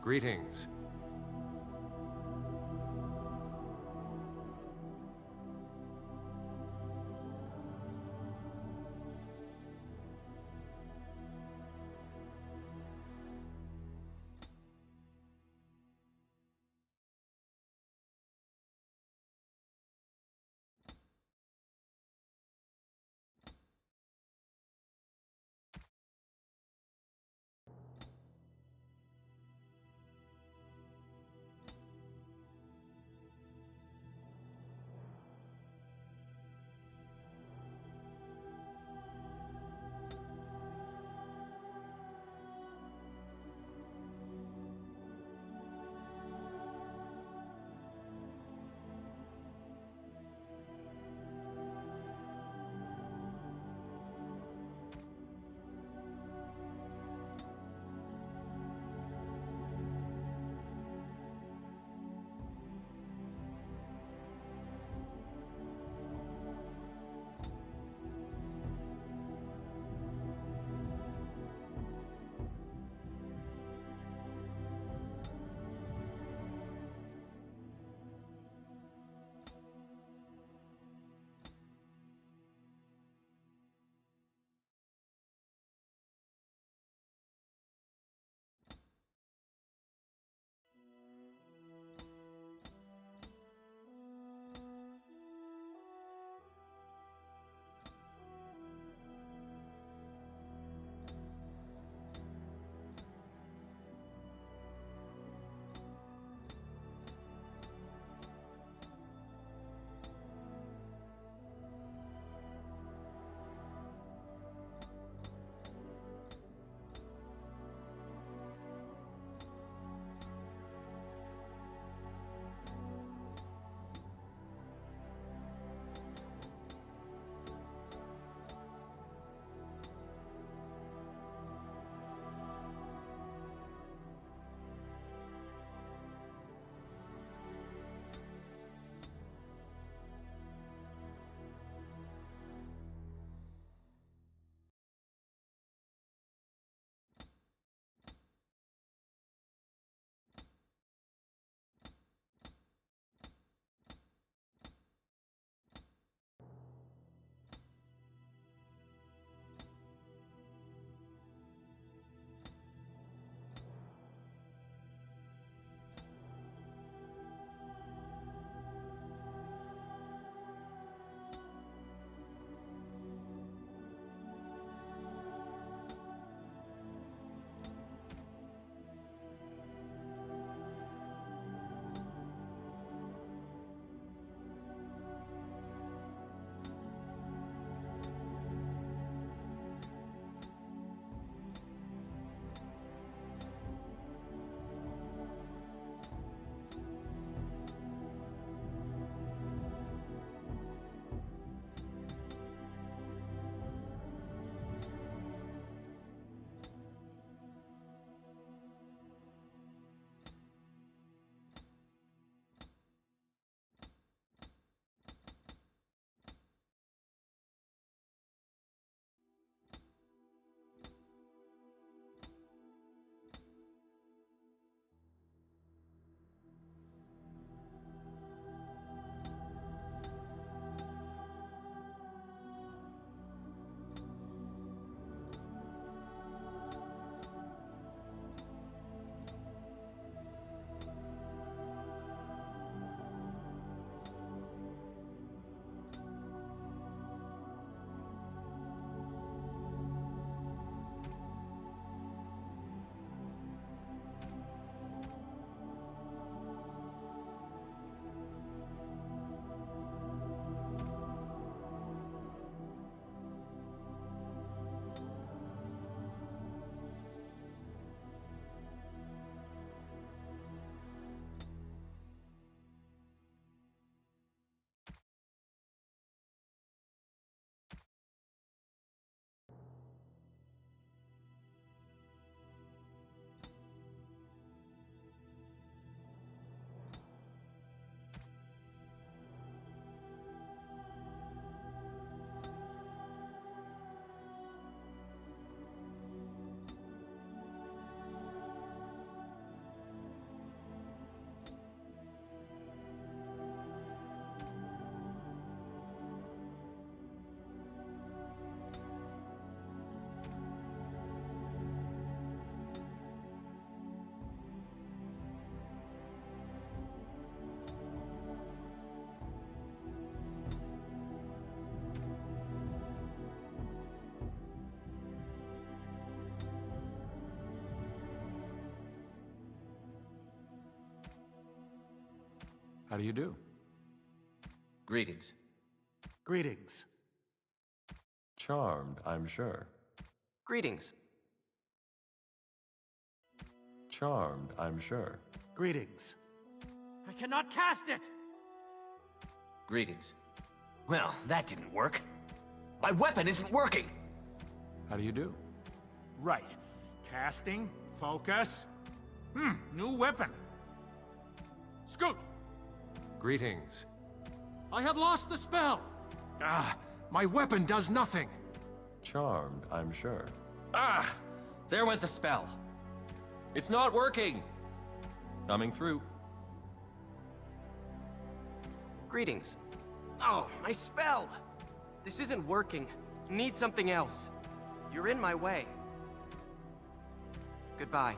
Greetings. How do you do? Greetings. Greetings. Charmed, I'm sure. Greetings. Charmed, I'm sure. Greetings. I cannot cast it! Greetings. Well, that didn't work. My weapon isn't working! How do you do? Right. Casting, focus. New weapon. Scoot! Greetings. I have lost the spell! Ah, my weapon does nothing! Charmed, I'm sure. Ah! There went the spell. It's not working! Coming through. Greetings. Oh, my spell! This isn't working. Need something else. You're in my way. Goodbye.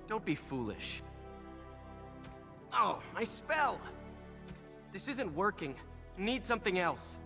Don't be foolish. Oh, my spell! This isn't working. Need something else.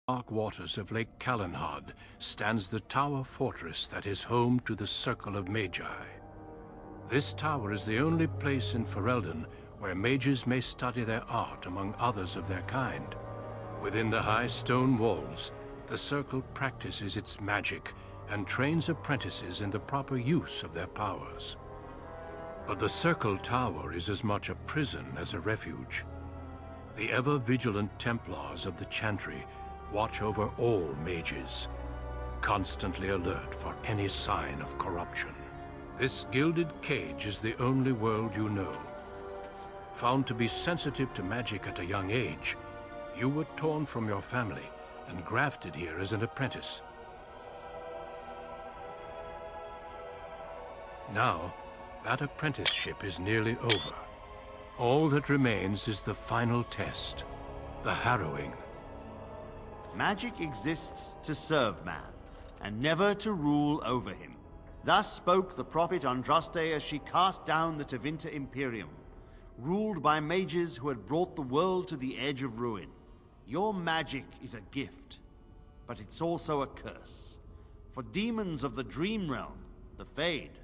Dark waters of Lake Calenhad stands the tower fortress that is home to the Circle of Magi. This tower is the only place in Ferelden where mages may study their art among others of their kind. Within the high stone walls, the Circle practices its magic and trains apprentices in the proper use of their powers. But the Circle Tower is as much a prison as a refuge. The ever-vigilant Templars of the Chantry watch over all mages, constantly alert for any sign of corruption. This gilded cage is the only world you know. Found to be sensitive to magic at a young age, you were torn from your family and grafted here as an apprentice. Now, that apprenticeship is nearly over. All that remains is the final test, the harrowing. Magic exists to serve man, and never to rule over him. Thus spoke the prophet Andraste as she cast down the Tevinter Imperium, ruled by mages who had brought the world to the edge of ruin. Your magic is a gift, but it's also a curse. For demons of the Dream Realm, the Fade,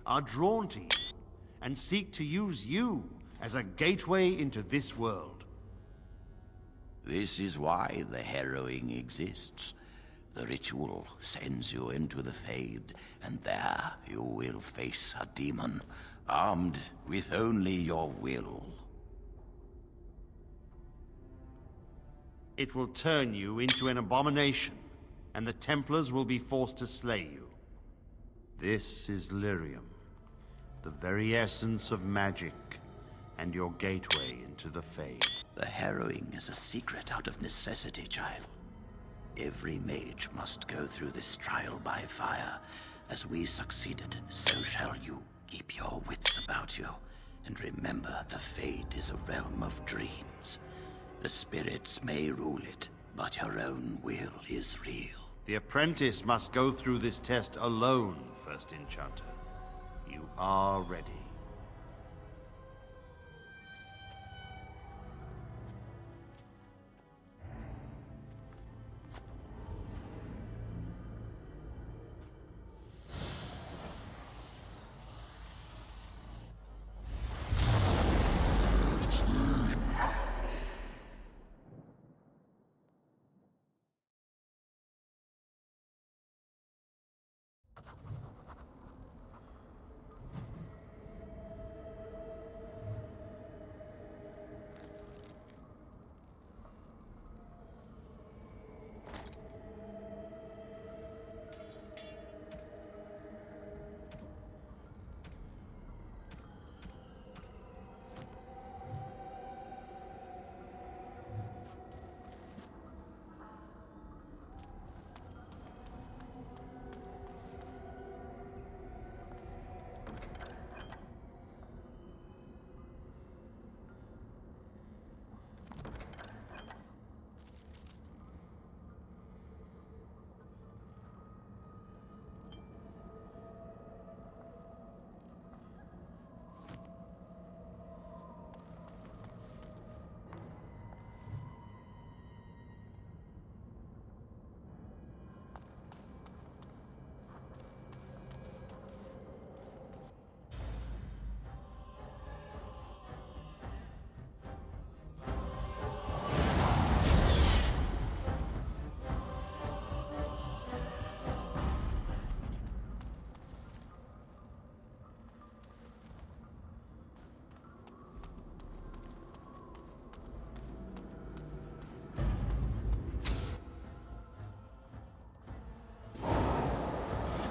are drawn to you, and seek to use you as a gateway into this world. This is why the harrowing exists. The ritual sends you into the Fade, and there you will face a demon, armed with only your will. It will turn you into an abomination, and the Templars will be forced to slay you. This is Lyrium, the very essence of magic, and your gateway into the Fade. The harrowing is a secret out of necessity, child. Every mage must go through this trial by fire. As we succeeded, so shall you. Keep your wits about you, and remember the Fade is a realm of dreams. The spirits may rule it, but your own will is real. The Apprentice must go through this test alone, First Enchanter. You are ready.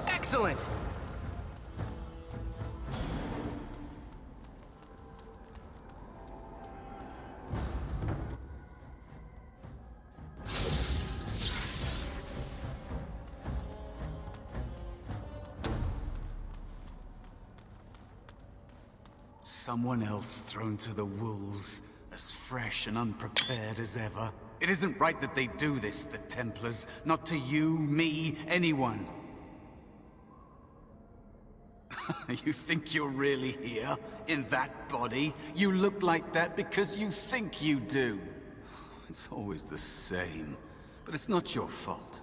Excellent! Someone else thrown to the wolves, as fresh and unprepared as ever. It isn't right that they do this, the Templars. Not to you, me, anyone. You think you're really here, in that body? You look like that because you think you do. It's always the same, but it's not your fault.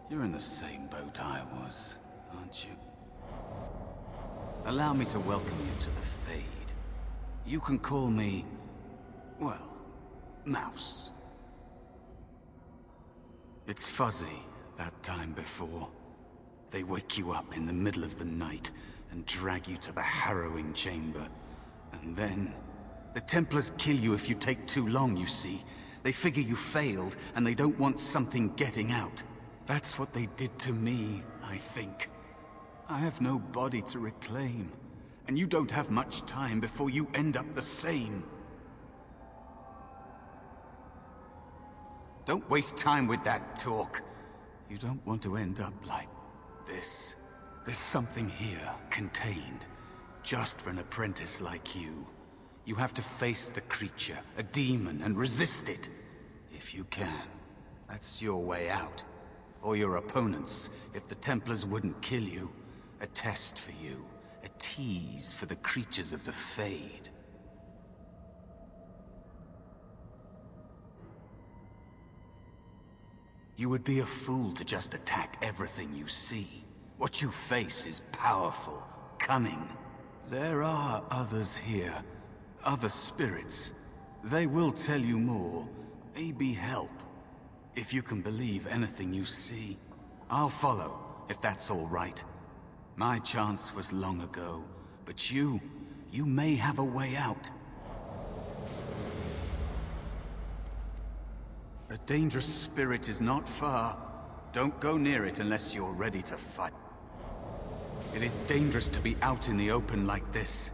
You're in the same boat I was, aren't you? Allow me to welcome you to the Fade. You can call me, well, Mouse. It's fuzzy, that time before. They wake you up in the middle of the night and drag you to the harrowing chamber. And then, the Templars kill you if you take too long, you see. They figure you failed, and they don't want something getting out. That's what they did to me, I think. I have no body to reclaim, and you don't have much time before you end up the same. Don't waste time with that talk. You don't want to end up like this. There's something here, contained, just for an apprentice like you. You have to face the creature, a demon, and resist it. If you can. That's your way out. Or your opponents, if the Templars wouldn't kill you. A test for you. A tease for the creatures of the Fade. You would be a fool to just attack everything you see. What you face is powerful, cunning. There are others here. Other spirits. They will tell you more. Maybe help. If you can believe anything you see. I'll follow, if that's all right. My chance was long ago, but you may have a way out. A dangerous spirit is not far. Don't go near it unless you're ready to fight. It is dangerous to be out in the open like this.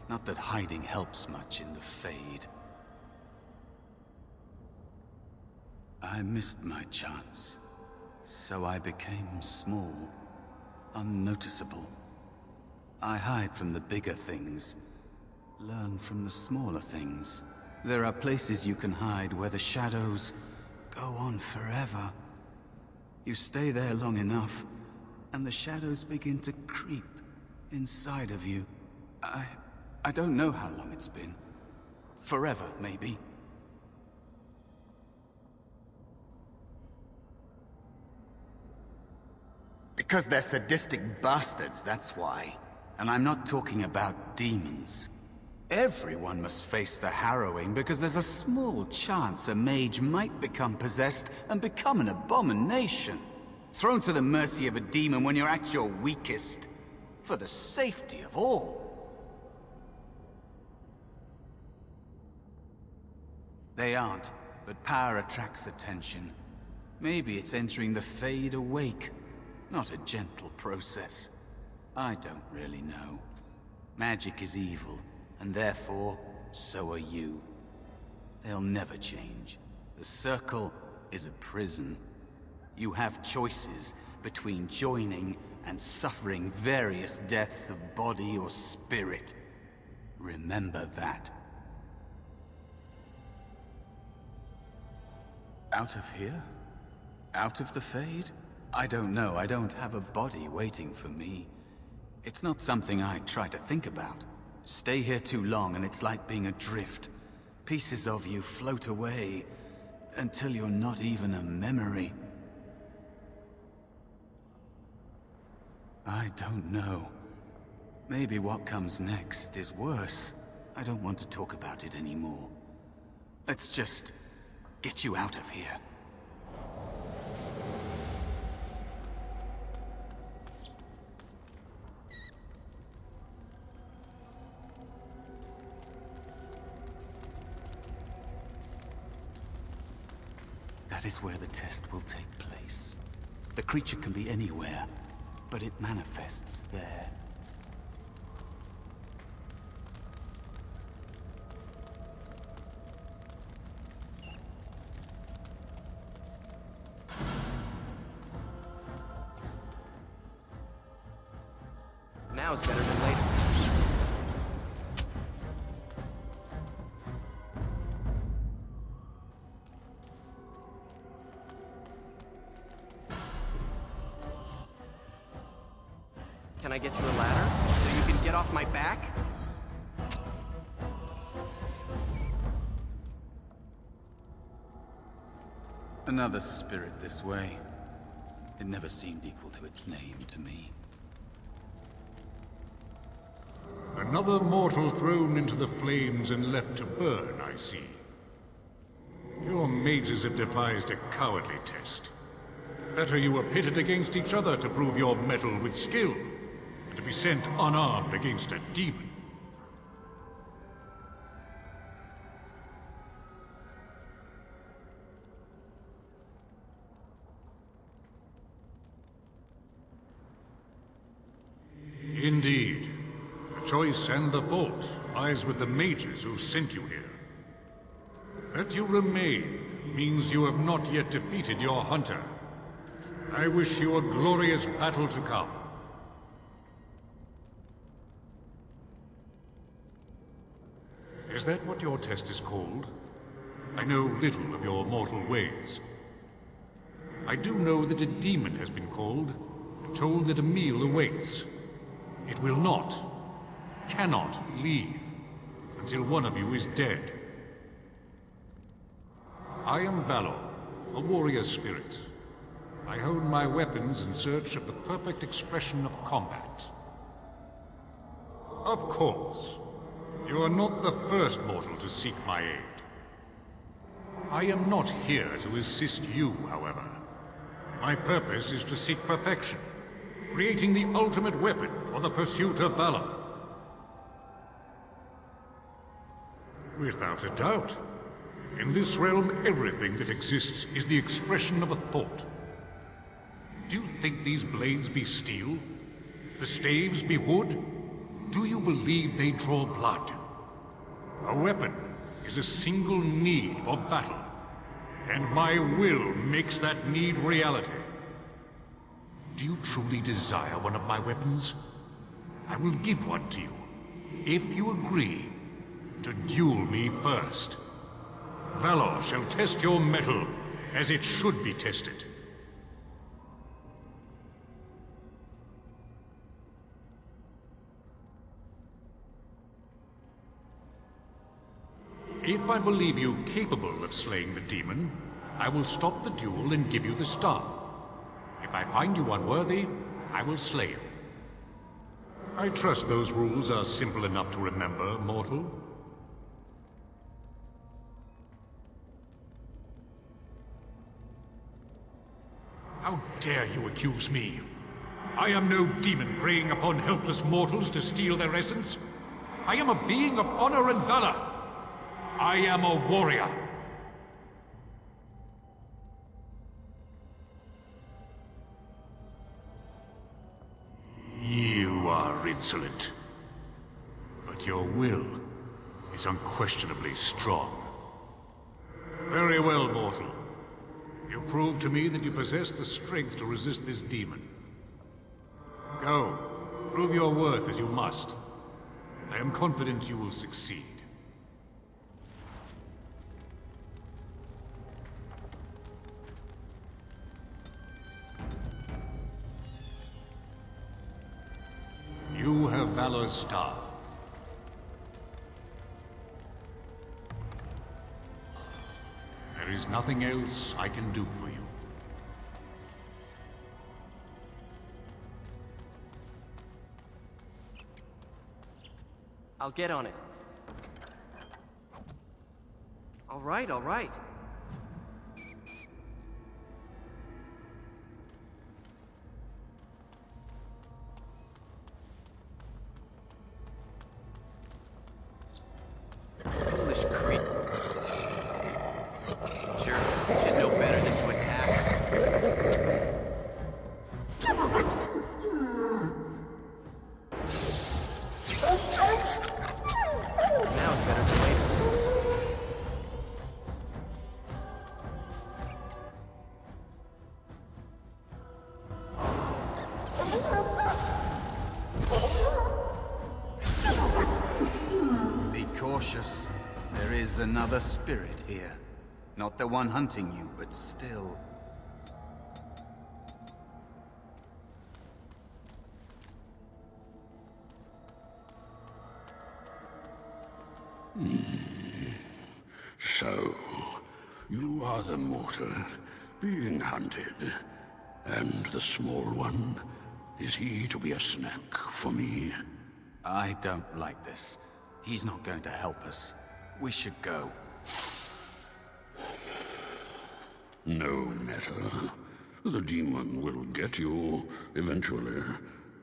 Not that hiding helps much in the Fade. I missed my chance, so I became small, unnoticeable. I hide from the bigger things, learn from the smaller things. There are places you can hide where the shadows go on forever. You stay there long enough, and the shadows begin to creep inside of you. I don't know how long it's been. Forever, maybe. Because they're sadistic bastards, that's why. And I'm not talking about demons. Everyone must face the harrowing because there's a small chance a mage might become possessed and become an abomination. Thrown to the mercy of a demon when you're at your weakest. For the safety of all. They aren't, but power attracts attention. Maybe it's entering the Fade awake. Not a gentle process. I don't really know. Magic is evil, and therefore, so are you. They'll never change. The Circle is a prison. You have choices between joining and suffering various deaths of body or spirit. Remember that. Out of here? Out of the Fade? I don't know. I don't have a body waiting for me. It's not something I try to think about. Stay here too long and it's like being adrift. Pieces of you float away until you're not even a memory. I don't know. Maybe what comes next is worse. I don't want to talk about it anymore. Let's just get you out of here. That is where the test will take place. The creature can be anywhere, but it manifests there. Now is better than later. Can I get you a ladder so you can get off my back? Another spirit this way. It never seemed equal to its name to me. Another mortal thrown into the flames and left to burn, I see. Your mages have devised a cowardly test. Better you were pitted against each other to prove your mettle with skill, and to be sent unarmed against a demon. Indeed. The choice and the fault lies with the mages who sent you here. That you remain means you have not yet defeated your hunter. I wish you a glorious battle to come. Is that what your test is called? I know little of your mortal ways. I do know that a demon has been called, and told that a meal awaits. It will not, cannot leave, until one of you is dead. I am Valor, a warrior spirit. I hone my weapons in search of the perfect expression of combat. Of course, you are not the first mortal to seek my aid. I am not here to assist you, however. My purpose is to seek perfection, creating the ultimate weapon for the pursuit of valor. Without a doubt. In this realm, everything that exists is the expression of a thought. Do you think these blades be steel? The staves be wood? Do you believe they draw blood? A weapon is a single need for battle, and my will makes that need reality. Do you truly desire one of my weapons? I will give one to you, if you agree to duel me first. Valor shall test your mettle as it should be tested. If I believe you capable of slaying the demon, I will stop the duel and give you the staff. If I find you unworthy, I will slay you. I trust those rules are simple enough to remember, mortal. How dare you accuse me? I am no demon preying upon helpless mortals to steal their essence. I am a being of honor and valor. I am a warrior. You are insolent. But your will is unquestionably strong. Very well, mortal. You proved to me that you possess the strength to resist this demon. Go, prove your worth as you must. I am confident you will succeed. You have Valor's star. There is nothing else I can do for you. I'll get on it. All right, all right. Foolish creep. Sure, should know better than to attack. Now it's better to wait. Be cautious. There is another spirit here. Not the one hunting you, but still. So, you are the mortal, being hunted. And the small one, is he to be a snack for me? I don't like this. He's not going to help us. We should go. No matter. The demon will get you, eventually.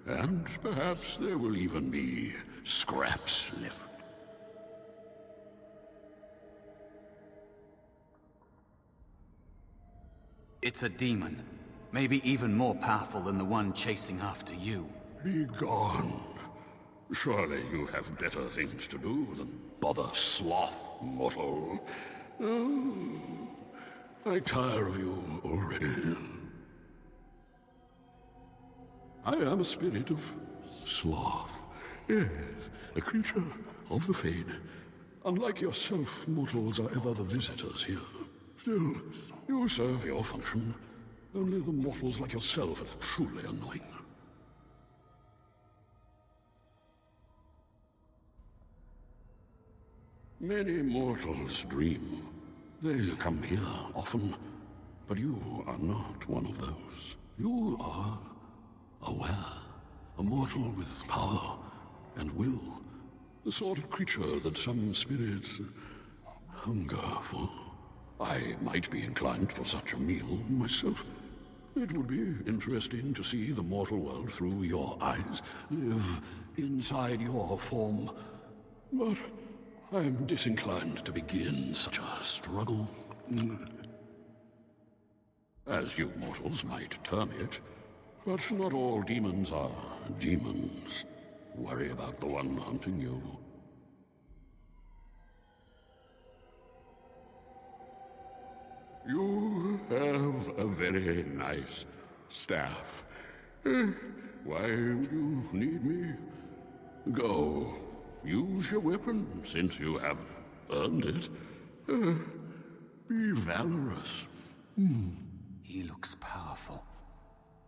And perhaps there will even be scraps left. It's a demon. Maybe even more powerful than the one chasing after you. Be gone. Surely you have better things to do than bother sloth, mortal. Oh, I tire of you already. I am a spirit of sloth. Yes, a creature of the Fade. Unlike yourself, mortals are ever the visitors here. Still, you serve your function. Only the mortals like yourself are truly annoying. Many mortals dream. They come here often, but you are not one of those. You are aware, a mortal with power and will, the sort of creature that some spirits hunger for. I might be inclined for such a meal myself. It would be interesting to see the mortal world through your eyes, live inside your form. But I am disinclined to begin such a struggle. As you mortals might term it, but not all demons are demons. Worry about the one hunting you. You have a very nice staff. Why would you need me? Go. Use your weapon, since you have earned it. Be valorous. He looks powerful.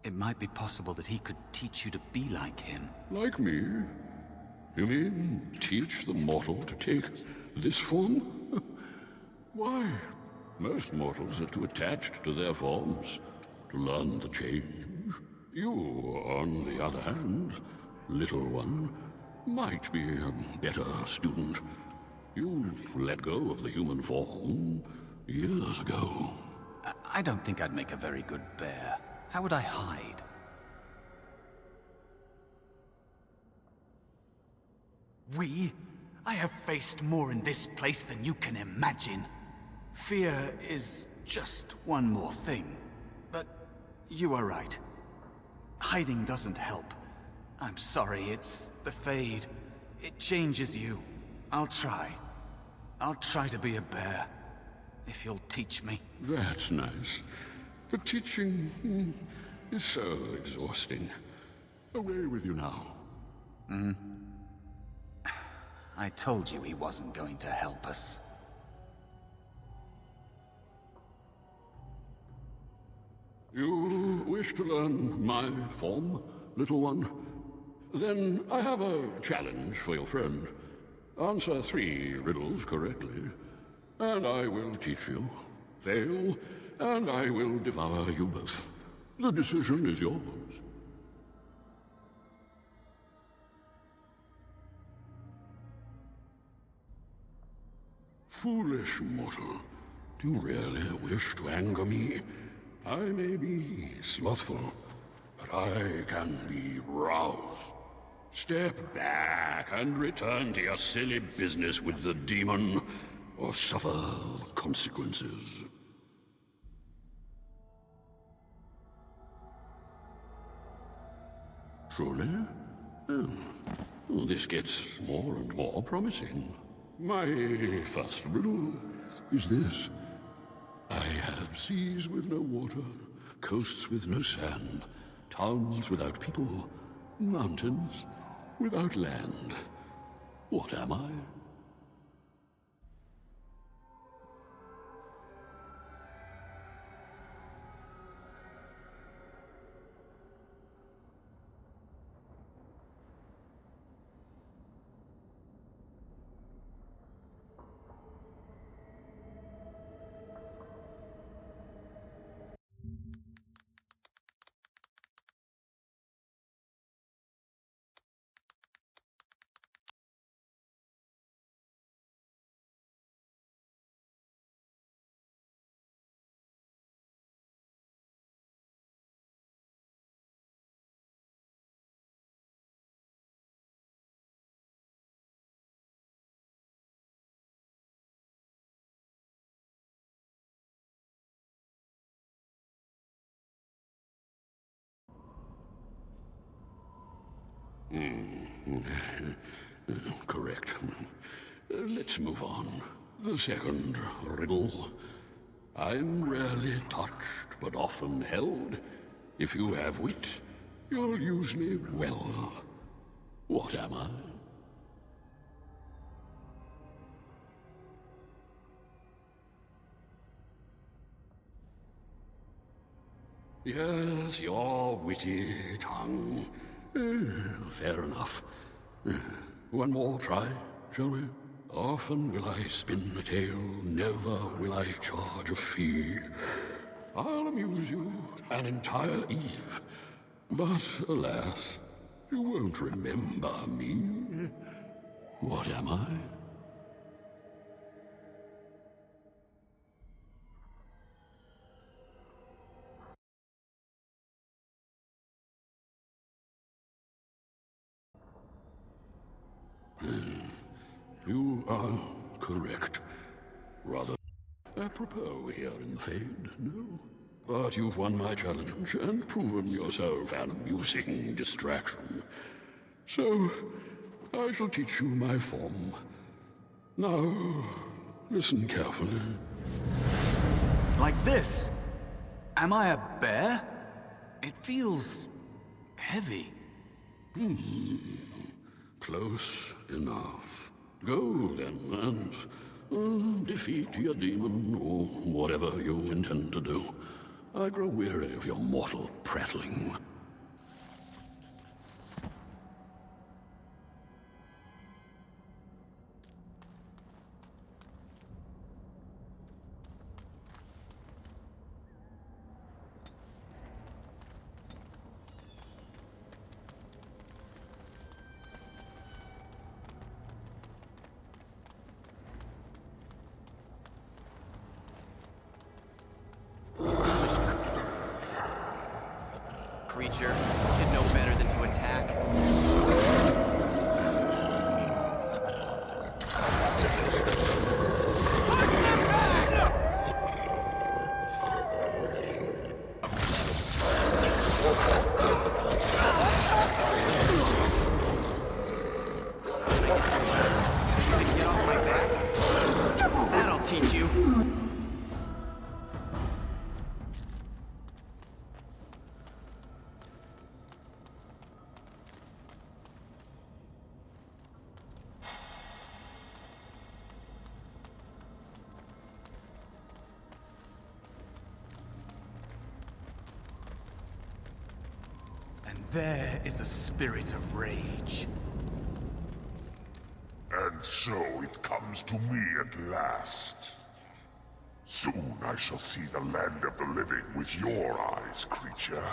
It might be possible that he could teach you to be like him. Like me? You mean teach the mortal to take this form? Why? Most mortals are too attached to their forms to learn the change. You, on the other hand, little one, might be a better student. You let go of the human form years ago. I don't think I'd make a very good bear. How would I hide? I have faced more in this place than you can imagine. Fear is just one more thing. But you are right. Hiding doesn't help. I'm sorry, it's the Fade. It changes you. I'll try. I'll try to be a bear. If you'll teach me. That's nice. But teaching is so exhausting. Away with you now. I told you he wasn't going to help us. You wish to learn my form, little one? Then I have a challenge for your friend. Answer 3 riddles correctly, and I will teach you. Fail, and I will devour you both. The decision is yours. Foolish mortal, do you really wish to anger me? I may be slothful, but I can be roused. Step back and return to your silly business with the demon, or suffer the consequences. Truly? This gets more and more promising. My first riddle is this. I have seas with no water, coasts with no sand, towns without people, mountains without land. What am I? Correct. Let's move on. The second riddle. I'm rarely touched, but often held. If you have wit, you'll use me well. What am I? Yes, your witty tongue. Fair enough. One more try, shall we? Often will I spin a tale, never will I charge a fee. I'll amuse you an entire eve, but alas, you won't remember me. What am I? You are correct. Rather apropos here in the Fade, no? But you've won my challenge and proven yourself an amusing distraction. So, I shall teach you my form. Now, listen carefully. Like this? Am I a bear? It feels heavy. Close enough. Go then, and defeat your demon, or whatever you intend to do. I grow weary of your mortal prattling. Creature should know better than to attack. Get off my back. That'll teach you. There is a spirit of rage. And so it comes to me at last. Soon I shall see the land of the living with your eyes, creature.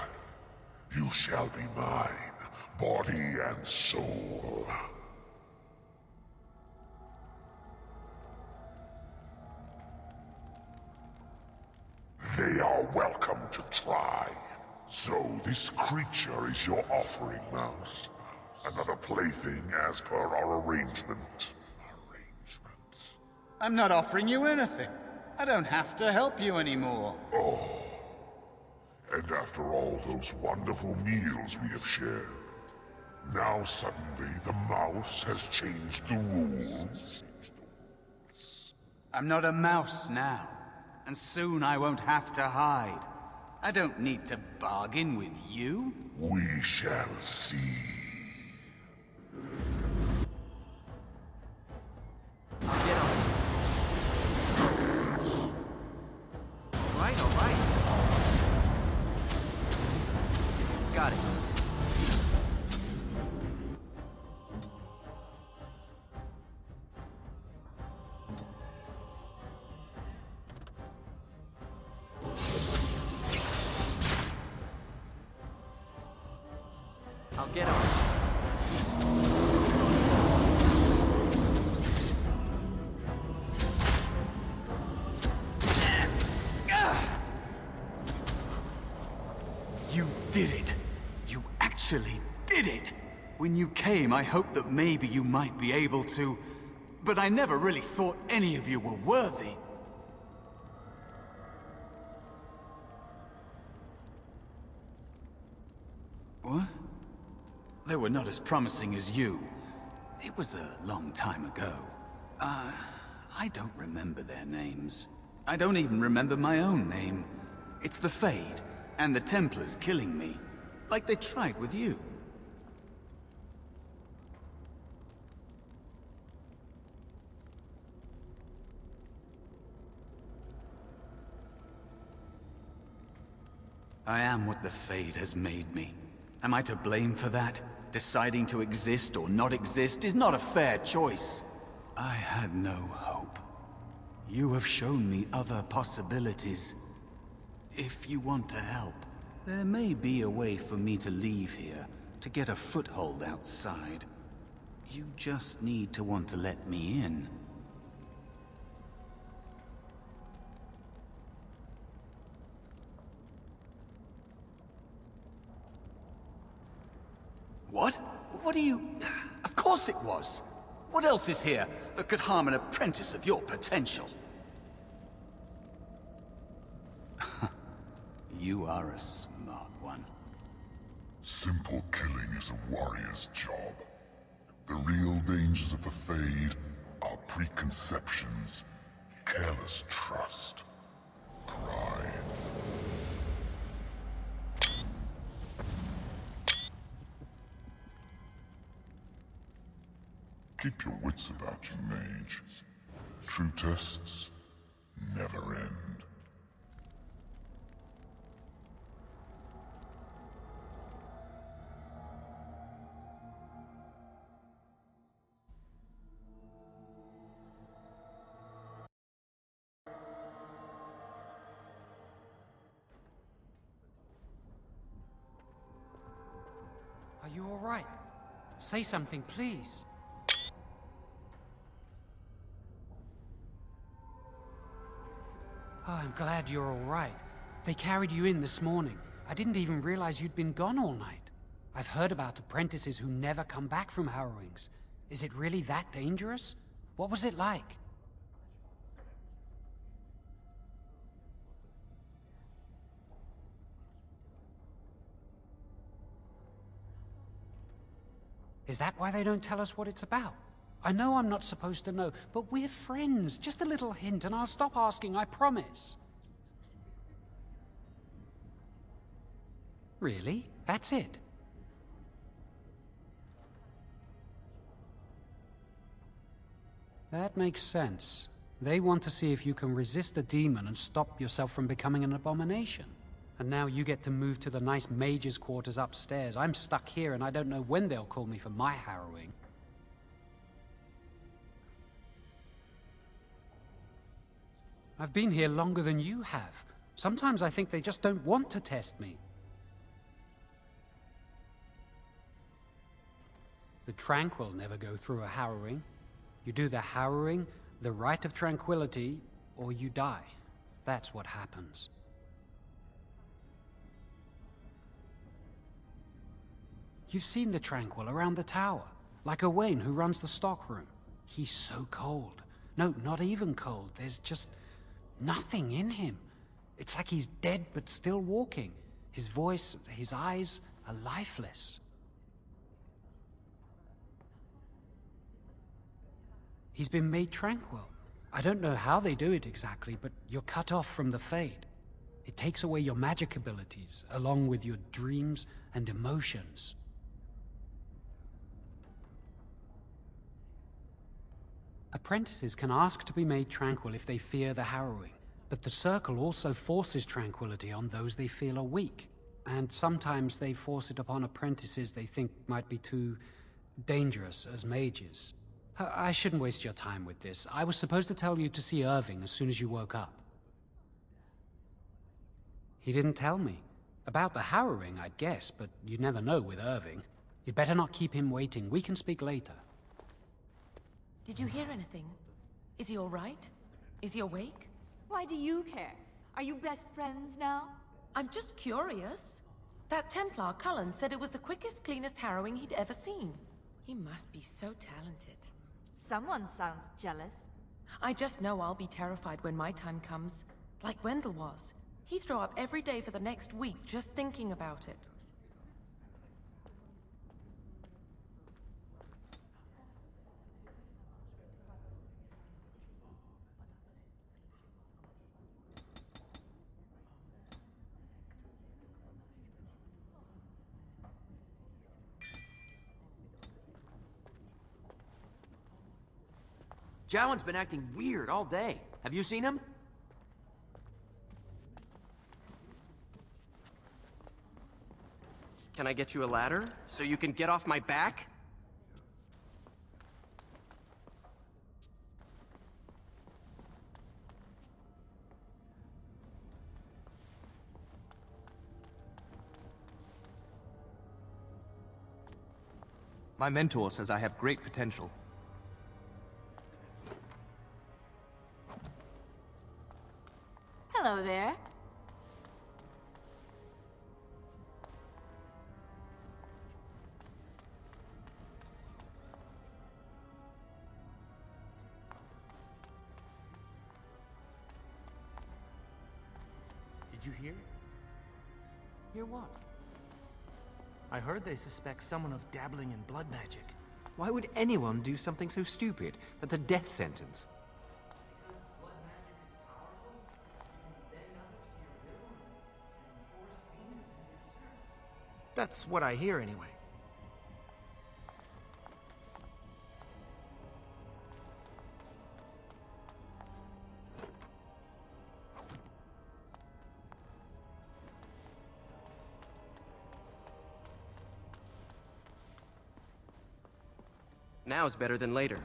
You shall be mine, body and soul. They are welcome to try. So this creature is your offering, Mouse. Another plaything as per our arrangement. I'm not offering you anything. I don't have to help you anymore. Oh. And after all those wonderful meals we have shared, now suddenly the mouse has changed the rules? I'm not a mouse now, and soon I won't have to hide. I don't need to bargain with you. We shall see. I'll get on it. All right. Got it. I'll get on it. You did it. You actually did it. When you came, I hoped that maybe you might be able to, but I never really thought any of you were worthy. What? They were not as promising as you. It was a long time ago. I don't remember their names. I don't even remember my own name. It's the Fade, and the Templars killing me. Like they tried with you. I am what the Fade has made me. Am I to blame for that? Deciding to exist or not exist is not a fair choice. I had no hope. You have shown me other possibilities. If you want to help, there may be a way for me to leave here, to get a foothold outside. You just need to want to let me in. What? What are you... Of course it was! What else is here that could harm an apprentice of your potential? You are a smart one. Simple killing is a warrior's job. The real dangers of the Fade are preconceptions, careless trust, pride. Keep your wits about you, mage. True tests never end. Are you all right? Say something, please. Oh, I'm glad you're all right. They carried you in this morning. I didn't even realize you'd been gone all night. I've heard about apprentices who never come back from harrowings. Is it really that dangerous? What was it like? Is that why they don't tell us what it's about? I know I'm not supposed to know, but we're friends. Just a little hint and I'll stop asking, I promise. Really? That's it? That makes sense. They want to see if you can resist a demon and stop yourself from becoming an abomination. And now you get to move to the nice mage's quarters upstairs. I'm stuck here and I don't know when they'll call me for my harrowing. I've been here longer than you have. Sometimes I think they just don't want to test me. The tranquil never go through a harrowing. You do the harrowing, the rite of tranquility, or you die. That's what happens. You've seen the tranquil around the tower, like Owain who runs the stockroom. He's so cold. No, not even cold. There's just nothing in him. It's like he's dead but still walking. His voice, his eyes are lifeless. He's been made tranquil. I don't know how they do it exactly, but you're cut off from the Fade. It takes away your magic abilities, along with your dreams and emotions. Apprentices can ask to be made tranquil if they fear the harrowing, but the Circle also forces tranquility on those they feel are weak, and sometimes they force it upon apprentices they think might be too dangerous as mages. I shouldn't waste your time with this. I was supposed to tell you to see Irving as soon as you woke up. He didn't tell me. About the harrowing, I'd guess, but you'd never know with Irving. You'd better not keep him waiting. We can speak later. Did you hear anything? Is he all right? Is he awake? Why do you care? Are you best friends now? I'm just curious. That Templar, Cullen, said it was the quickest, cleanest harrowing he'd ever seen. He must be so talented. Someone sounds jealous. I just know I'll be terrified when my time comes. Like Wendell was. He'd throw up every day for the next week just thinking about it. Jowan's been acting weird all day. Have you seen him? Can I get you a ladder so you can get off my back? My mentor says I have great potential. Hello there. Did you hear? Hear what? I heard they suspect someone of dabbling in blood magic. Why would anyone do something so stupid? That's a death sentence. That's what I hear anyway. Now's better than later.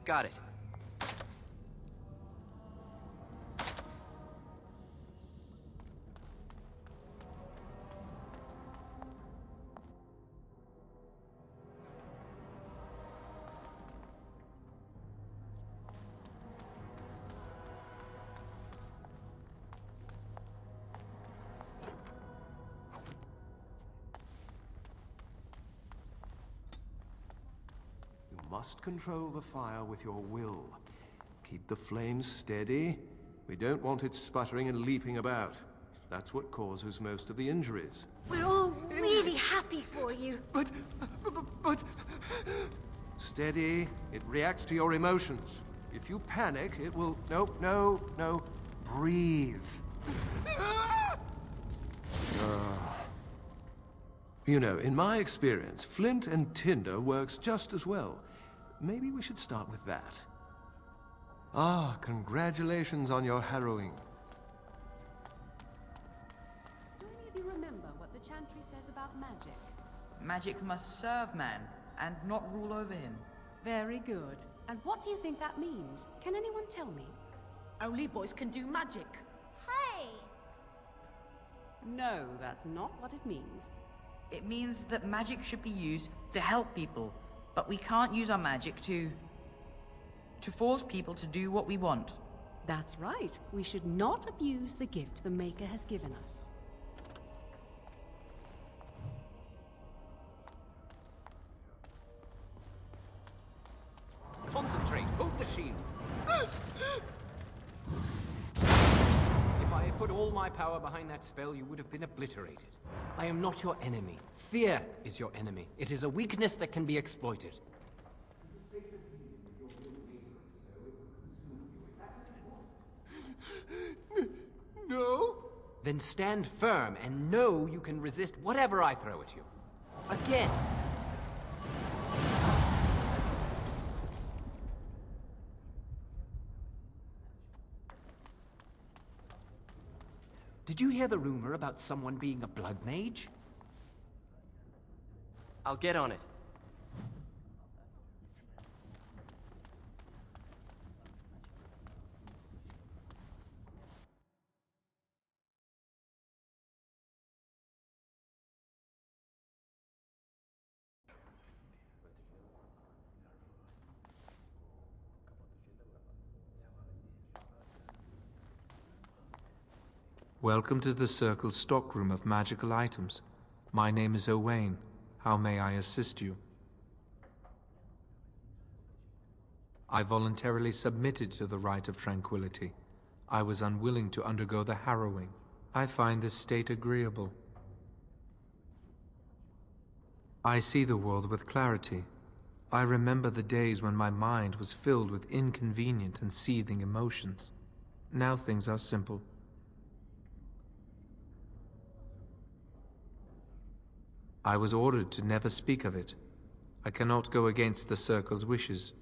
Got it. Must control the fire with your will. Keep the flames steady. We don't want it sputtering and leaping about. That's what causes most of the injuries. We're all really happy for you. But... Steady. It reacts to your emotions. If you panic, it will... No. Breathe. You know, in my experience, flint and tinder works just as well. Maybe we should start with that. Ah, congratulations on your harrowing. Do any of you remember what the chantry says about magic? Magic must serve man, and not rule over him. Very good. And what do you think that means? Can anyone tell me? Only boys can do magic. Hey! No, that's not what it means. It means that magic should be used to help people, but we can't use our magic to force people to do what we want. That's right. We should not abuse the gift the Maker has given us. Concentrate! Hold the shield! If I had put all my power behind that spell, you would have been obliterated. I am not your enemy. Fear is your enemy. It is a weakness that can be exploited. No? Then stand firm and know you can resist whatever I throw at you. Again! Did you hear the rumor about someone being a blood mage? I'll get on it. Welcome to the Circle's stockroom of magical items. My name is Owain. How may I assist you? I voluntarily submitted to the rite of tranquility. I was unwilling to undergo the harrowing. I find this state agreeable. I see the world with clarity. I remember the days when my mind was filled with inconvenient and seething emotions. Now things are simple. I was ordered to never speak of it. I cannot go against the Circle's wishes.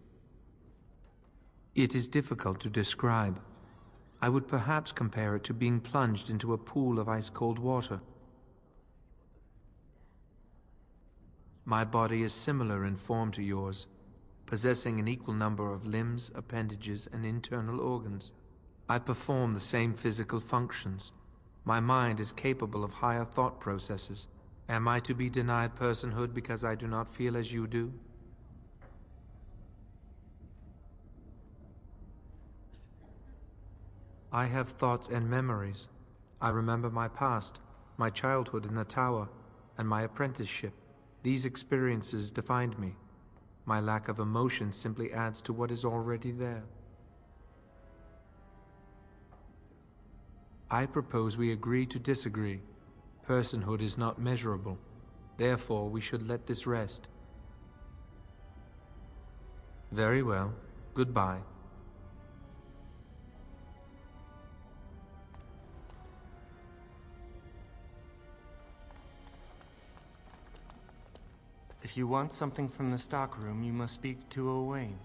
It is difficult to describe. I would perhaps compare it to being plunged into a pool of ice-cold water. My body is similar in form to yours, possessing an equal number of limbs, appendages, and internal organs. I perform the same physical functions. My mind is capable of higher thought processes. Am I to be denied personhood because I do not feel as you do? I have thoughts and memories. I remember my past, my childhood in the tower, and my apprenticeship. These experiences defined me. My lack of emotion simply adds to what is already there. I propose we agree to disagree. Personhood is not measurable. Therefore, we should let this rest. Very well. Goodbye. If you want something from the stockroom, you must speak to Owain.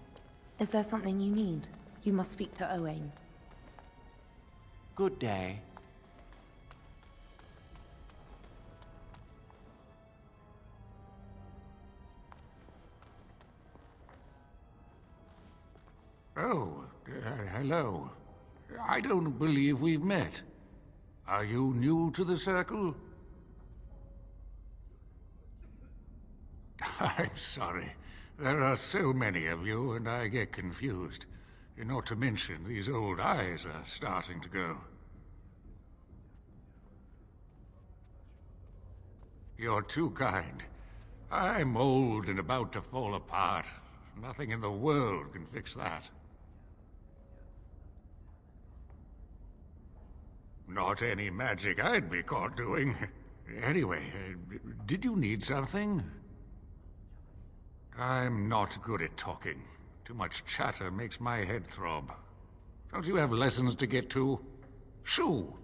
Is there something you need? You must speak to Owain. Good day. Oh, hello. I don't believe we've met. Are you new to the Circle? I'm sorry. There are so many of you, and I get confused. Not to mention, these old eyes are starting to go. You're too kind. I'm old and about to fall apart. Nothing in the world can fix that. Not any magic I'd be caught doing. Anyway, did you need something? I'm not good at talking. Too much chatter makes my head throb. Don't you have lessons to get to? Shoo!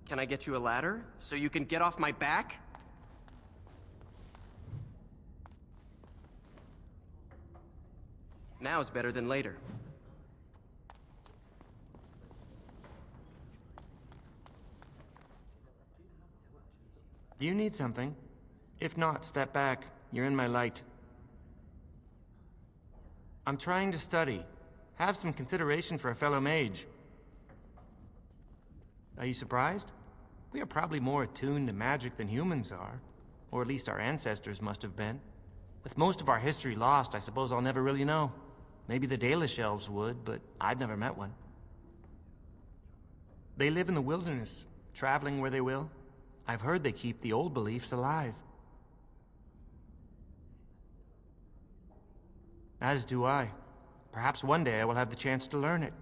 Can I get you a ladder so you can get off my back? Now is better than later. Do you need something? If not, step back. You're in my light. I'm trying to study. Have some consideration for a fellow mage. Are you surprised? We are probably more attuned to magic than humans are. Or at least our ancestors must have been. With most of our history lost, I suppose I'll never really know. Maybe the Dalish elves would, but I've never met one. They live in the wilderness, traveling where they will. I've heard they keep the old beliefs alive. As do I. Perhaps one day I will have the chance to learn it.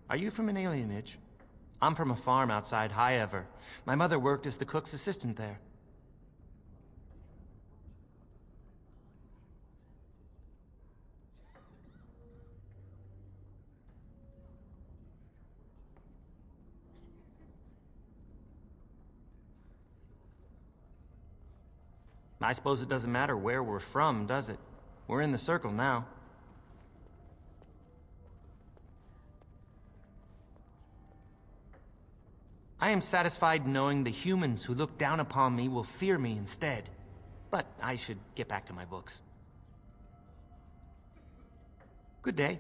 Are you from an alienage? I'm from a farm outside High Ever. My mother worked as the cook's assistant there. I suppose it doesn't matter where we're from, does it? We're in the Circle now. I am satisfied knowing the humans who look down upon me will fear me instead. But I should get back to my books. Good day.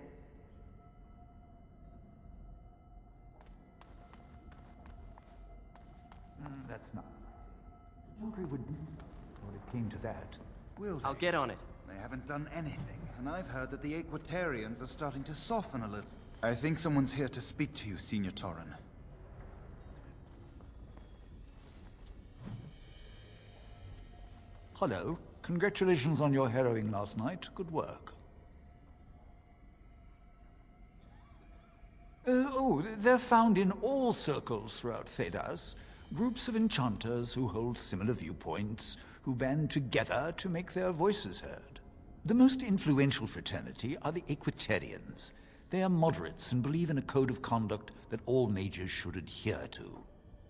That's not. Children would be when it came to that. I'll get on it. They haven't done anything, and I've heard that the Equitarians are starting to soften a little. I think someone's here to speak to you, Senior Torren. Hello. Congratulations on your harrowing last night. Good work. They're found in all circles throughout Thedas. Groups of enchanters who hold similar viewpoints, who band together to make their voices heard. The most influential fraternity are the Equitarians. They are moderates and believe in a code of conduct that all mages should adhere to.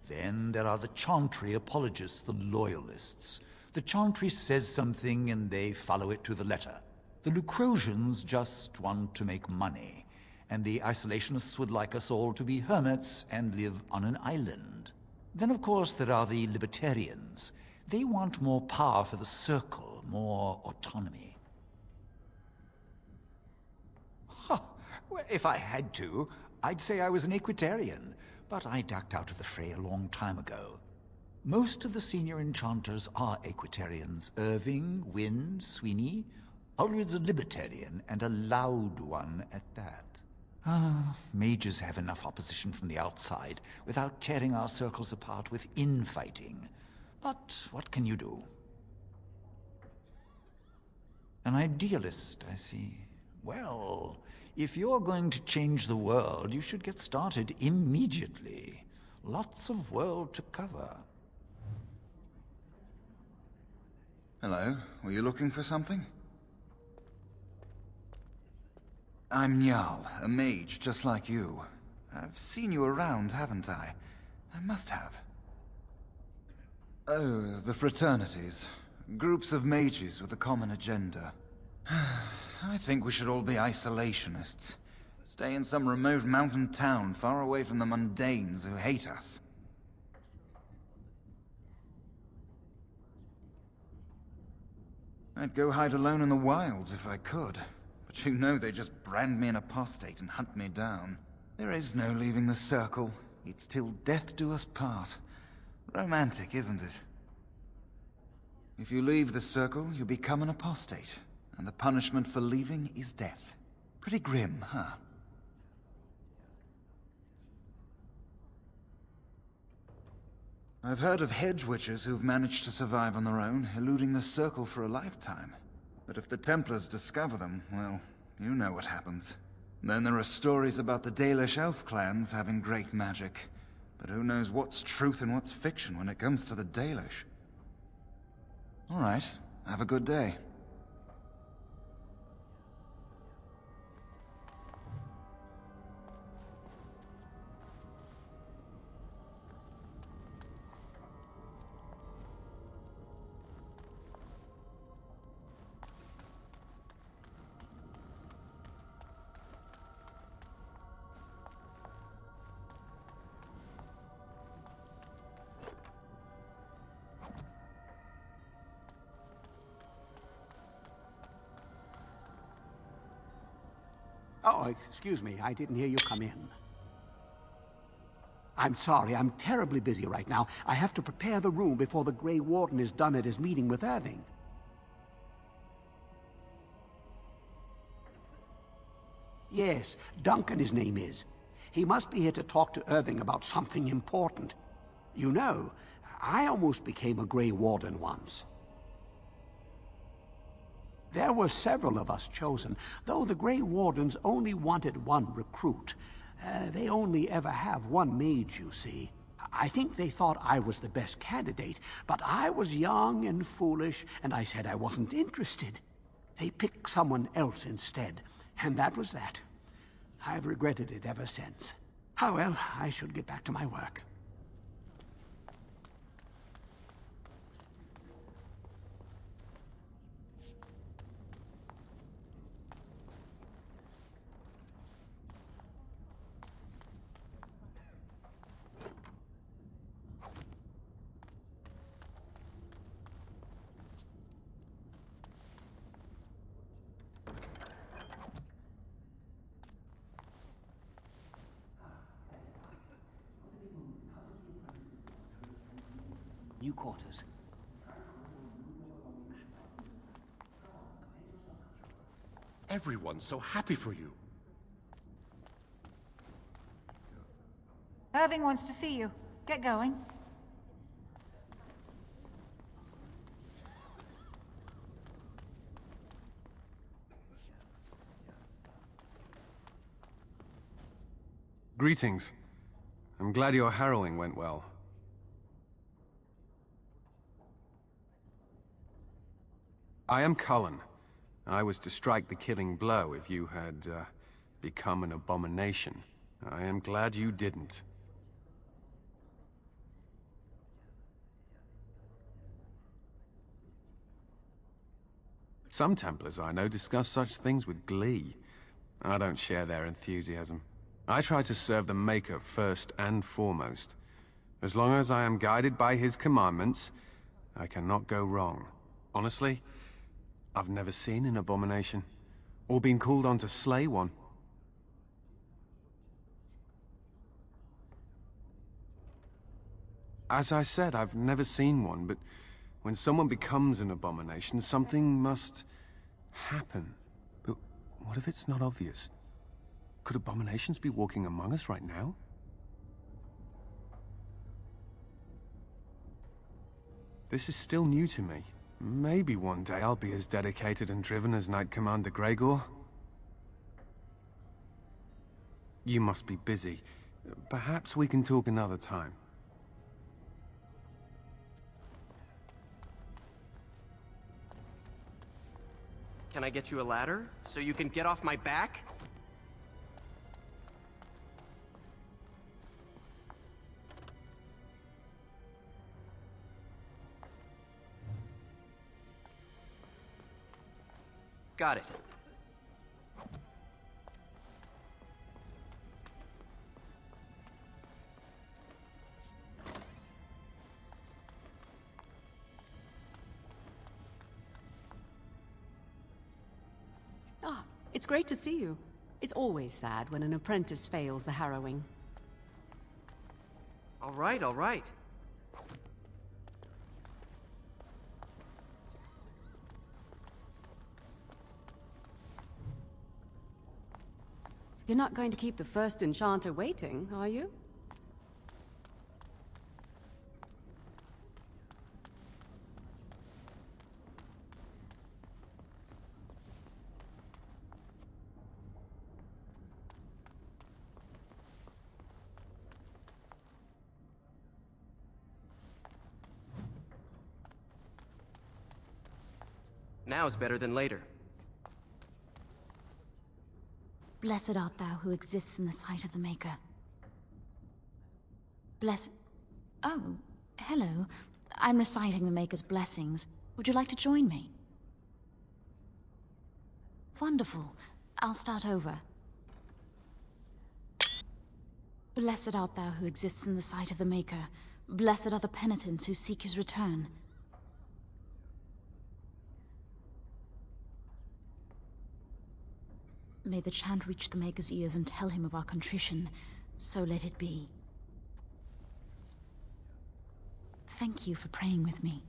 Then there are the Chantry apologists, the Loyalists. The Chantry says something and they follow it to the letter. The Lucrosians just want to make money, and the Isolationists would like us all to be hermits and live on an island. Then, of course, there are the Libertarians. They want more power for the Circle, more autonomy. Huh. Well, if I had to, I'd say I was an Equitarian, but I ducked out of the fray a long time ago. Most of the senior enchanters are Equitarians. Irving, Wynne, Sweeney. Ulrid's a Libertarian, and a loud one at that. Mages have enough opposition from the outside without tearing our circles apart with infighting. But what can you do? An idealist, I see. Well, if you're going to change the world, you should get started immediately. Lots of world to cover. Hello, were you looking for something? I'm Njal, a mage just like you. I've seen you around, haven't I? I must have. Oh, the fraternities. Groups of mages with a common agenda. I think we should all be isolationists. Stay in some remote mountain town far away from the mundanes who hate us. I'd go hide alone in the wilds if I could. But you know they just brand me an apostate and hunt me down. There is no leaving the Circle. It's till death do us part. Romantic, isn't it? If you leave the Circle, you become an apostate. And the punishment for leaving is death. Pretty grim, huh? I've heard of hedge witches who've managed to survive on their own, eluding the Circle for a lifetime. But if the Templars discover them, well, you know what happens. Then there are stories about the Dalish elf clans having great magic. But who knows what's truth and what's fiction when it comes to the Dalish? All right, have a good day. Oh, excuse me, I didn't hear you come in. I'm sorry, I'm terribly busy right now. I have to prepare the room before the Grey Warden is done at his meeting with Irving. Yes, Duncan his name is. He must be here to talk to Irving about something important. You know, I almost became a Grey Warden once. There were several of us chosen, though the Grey Wardens only wanted one recruit. They only ever have one mage, you see. I think they thought I was the best candidate, but I was young and foolish, and I said I wasn't interested. They picked someone else instead, and that was that. I've regretted it ever since. Ah, well, I should get back to my work. New quarters. Everyone's so happy for you. Irving wants to see you. Get going. Greetings. I'm glad your harrowing went well. I am Cullen. I was to strike the killing blow if you had, become an abomination. I am glad you didn't. Some Templars I know discuss such things with glee. I don't share their enthusiasm. I try to serve the Maker first and foremost. As long as I am guided by his commandments, I cannot go wrong. Honestly, I've never seen an abomination, or been called on to slay one. As I said, I've never seen one, but when someone becomes an abomination, something must happen. But what if it's not obvious? Could abominations be walking among us right now? This is still new to me. Maybe one day I'll be as dedicated and driven as Knight Commander Gregor. You must be busy. Perhaps we can talk another time. Can I get you a ladder so you can get off my back? Got it. Ah, it's great to see you. It's always sad when an apprentice fails the harrowing. All right, all right. You're not going to keep the first enchanter waiting, are you? Now's better than later. Blessed art thou who exists in the sight of the Maker. Blessed... Oh, hello. I'm reciting the Maker's blessings. Would you like to join me? Wonderful. I'll start over. Blessed art thou who exists in the sight of the Maker. Blessed are the penitents who seek his return. May the chant reach the Maker's ears and tell him of our contrition. So let it be. Thank you for praying with me.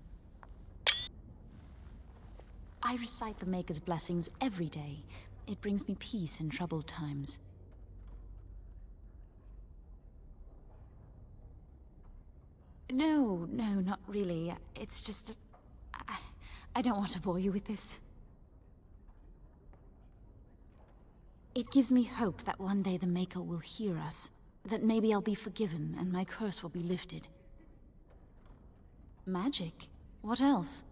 I recite the Maker's blessings every day. It brings me peace in troubled times. No, not really. It's just... I don't want to bore you with this. It gives me hope that one day the Maker will hear us, that maybe I'll be forgiven and my curse will be lifted. Magic? What else?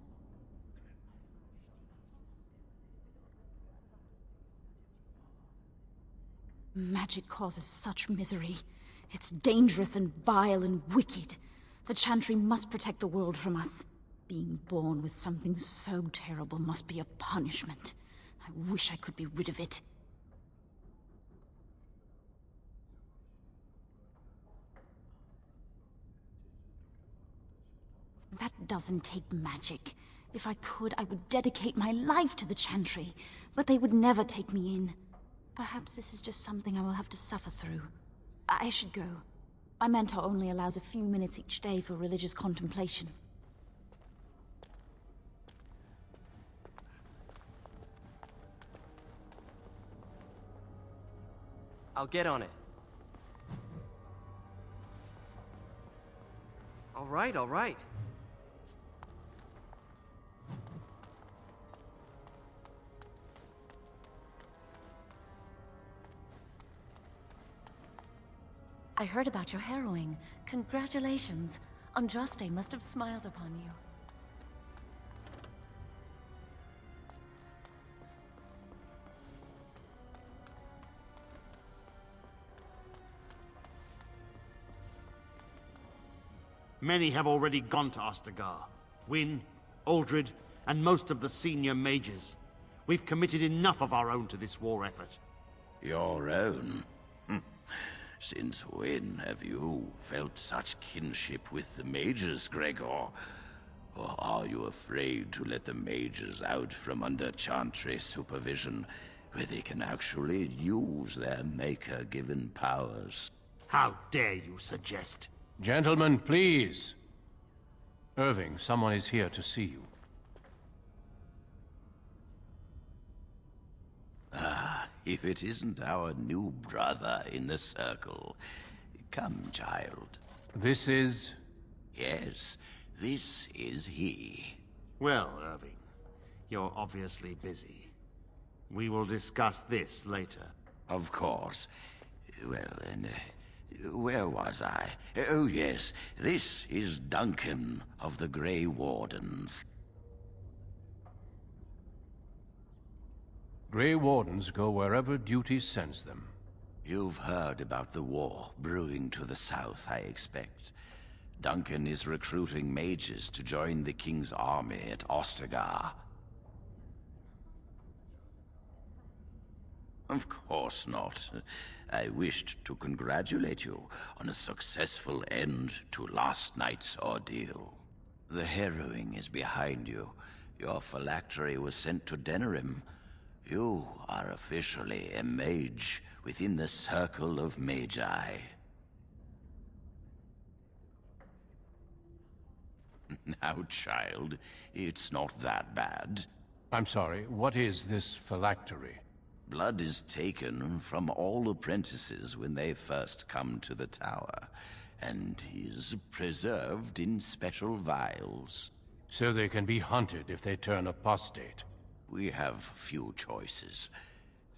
Magic causes such misery. It's dangerous and vile and wicked. The Chantry must protect the world from us. Being born with something so terrible must be a punishment. I wish I could be rid of it. That doesn't take magic. If I could, I would dedicate my life to the Chantry, but they would never take me in. Perhaps this is just something I will have to suffer through. I should go. My mentor only allows a few minutes each day for religious contemplation. I'll get on it. All right, all right. I heard about your harrowing. Congratulations. Andraste must have smiled upon you. Many have already gone to Ostagar. Wynne, Aldred, and most of the senior mages. We've committed enough of our own to this war effort. Your own? Since when have you felt such kinship with the mages, Gregor? Or are you afraid to let the mages out from under Chantry supervision, where they can actually use their Maker-given powers? How dare you suggest? Gentlemen, please. Irving, someone is here to see you. Ah, if it isn't our new brother in the circle. Come, child. This is... Yes, this is he. Well, Irving, you're obviously busy. We will discuss this later. Of course. Well, then, where was I? Oh, yes, this is Duncan of the Grey Wardens. Grey Wardens go wherever duty sends them. You've heard about the war brewing to the south, I expect. Duncan is recruiting mages to join the King's army at Ostagar. Of course not. I wished to congratulate you on a successful end to last night's ordeal. The harrowing is behind you. Your phylactery was sent to Denerim. You are officially a mage within the circle of Magi. Now, child, it's not that bad. I'm sorry, what is this phylactery? Blood is taken from all apprentices when they first come to the tower, and is preserved in special vials. So they can be hunted if they turn apostate. We have few choices.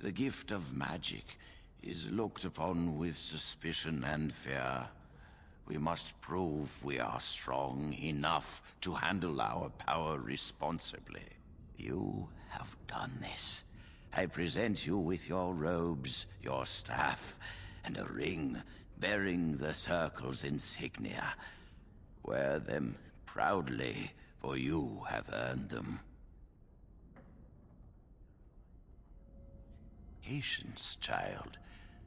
The gift of magic is looked upon with suspicion and fear. We must prove we are strong enough to handle our power responsibly. You have done this. I present you with your robes, your staff, and a ring bearing the Circle's insignia. Wear them proudly, for you have earned them. Patience, child.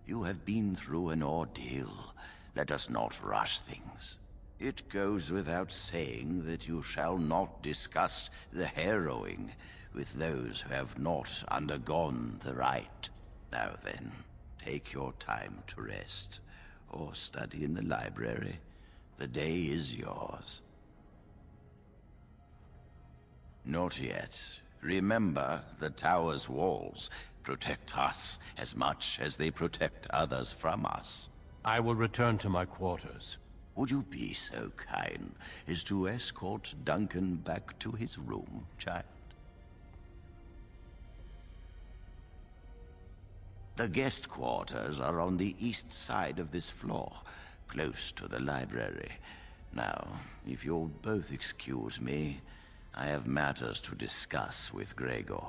You have been through an ordeal. Let us not rush things. It goes without saying that you shall not discuss the harrowing with those who have not undergone the rite. Now then, take your time to rest, or study in the library. The day is yours. Not yet. Remember, the tower's walls protect us as much as they protect others from us. I will return to my quarters. Would you be so kind as to escort Duncan back to his room, child? The guest quarters are on the east side of this floor, close to the library. Now, if you'll both excuse me, I have matters to discuss with Gregor.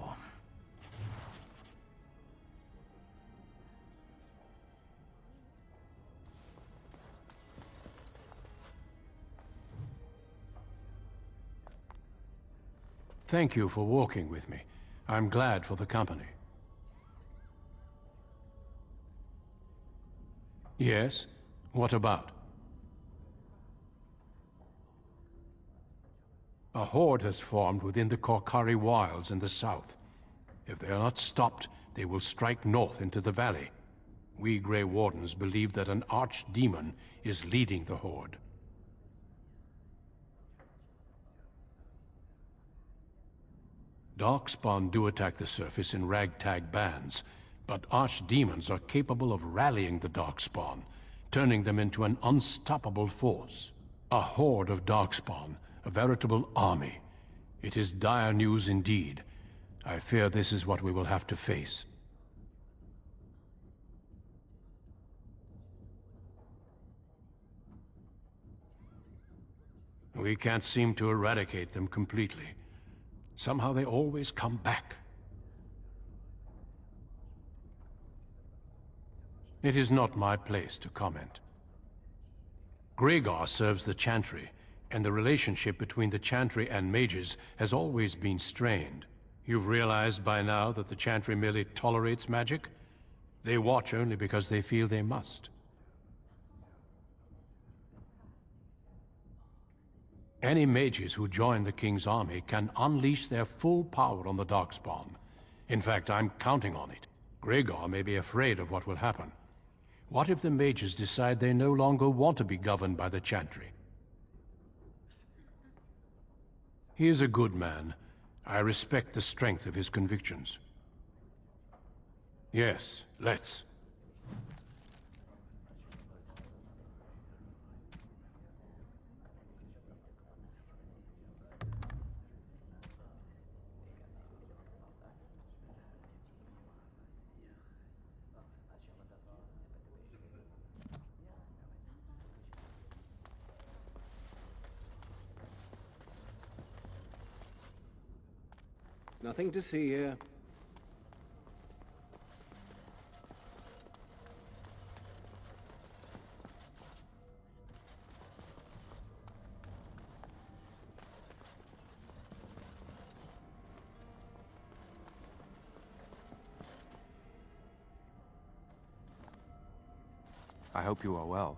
Thank you for walking with me. I'm glad for the company. Yes? What about? A horde has formed within the Korkari Wilds in the south. If they are not stopped, they will strike north into the valley. We Grey Wardens believe that an archdemon is leading the horde. Darkspawn do attack the surface in ragtag bands, But archdemons are capable of rallying the Darkspawn, turning them into an unstoppable force. A horde of Darkspawn, a veritable army. It is dire news indeed. I fear this is what we will have to face. We can't seem to eradicate them completely. Somehow they always come back. It is not my place to comment. Gregor serves the Chantry, and the relationship between the Chantry and mages has always been strained. You've realized by now that the Chantry merely tolerates magic? They watch only because they feel they must. Any mages who join the King's army can unleash their full power on the Darkspawn. In fact, I'm counting on it. Gregor may be afraid of what will happen. What if the mages decide they no longer want to be governed by the Chantry? He is a good man. I respect the strength of his convictions. Yes, let's. Nothing to see here. I hope you are well.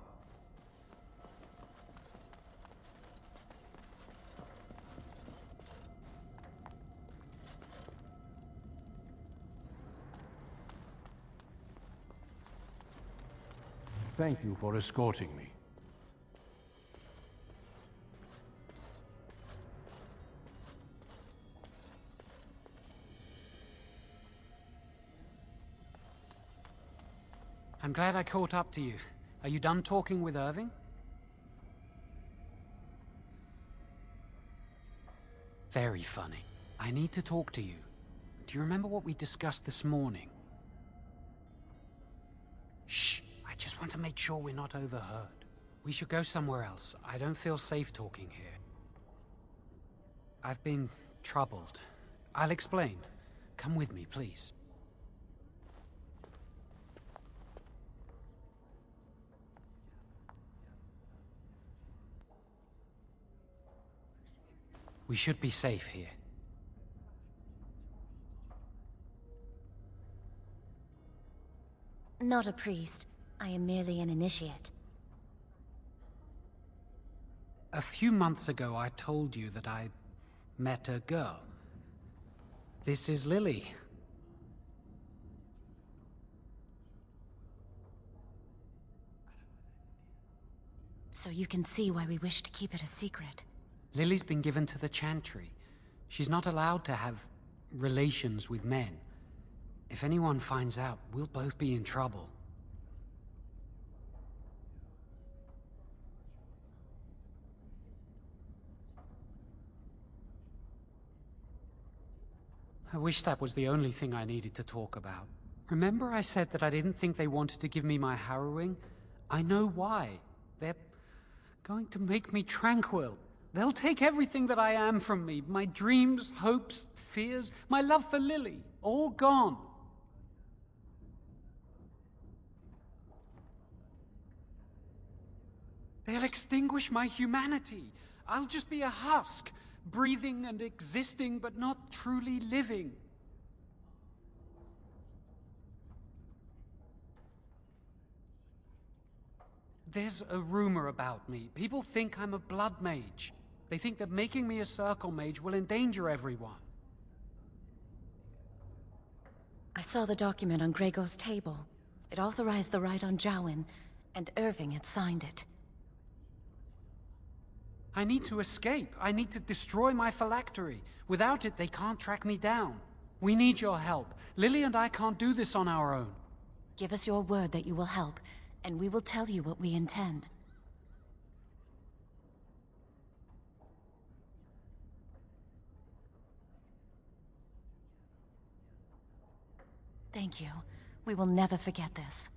Thank you for escorting me. I'm glad I caught up to you. Are you done talking with Irving? Very funny. I need to talk to you. Do you remember what we discussed this morning? Shh! I just want to make sure we're not overheard. We should go somewhere else. I don't feel safe talking here. I've been troubled. I'll explain. Come with me, please. We should be safe here. Not a priest. I am merely an initiate. A few months ago, I told you that I met a girl. This is Lily. So you can see why we wish to keep it a secret. Lily's been given to the Chantry. She's not allowed to have relations with men. If anyone finds out, we'll both be in trouble. I wish that was the only thing I needed to talk about. Remember I said that I didn't think they wanted to give me my harrowing? I know why. They're going to make me tranquil. They'll take everything that I am from me. My dreams, hopes, fears, my love for Lily. All gone. They'll extinguish my humanity. I'll just be a husk, breathing and existing, but not truly living. There's a rumor about me. People think I'm a blood mage. They think that making me a circle mage will endanger everyone. I saw the document on Gregor's table. It authorized the right on Jowen, and Irving had signed it. I need to escape. I need to destroy my phylactery. Without it, they can't track me down. We need your help. Lily and I can't do this on our own. Give us your word that you will help, and we will tell you what we intend. Thank you. We will never forget this.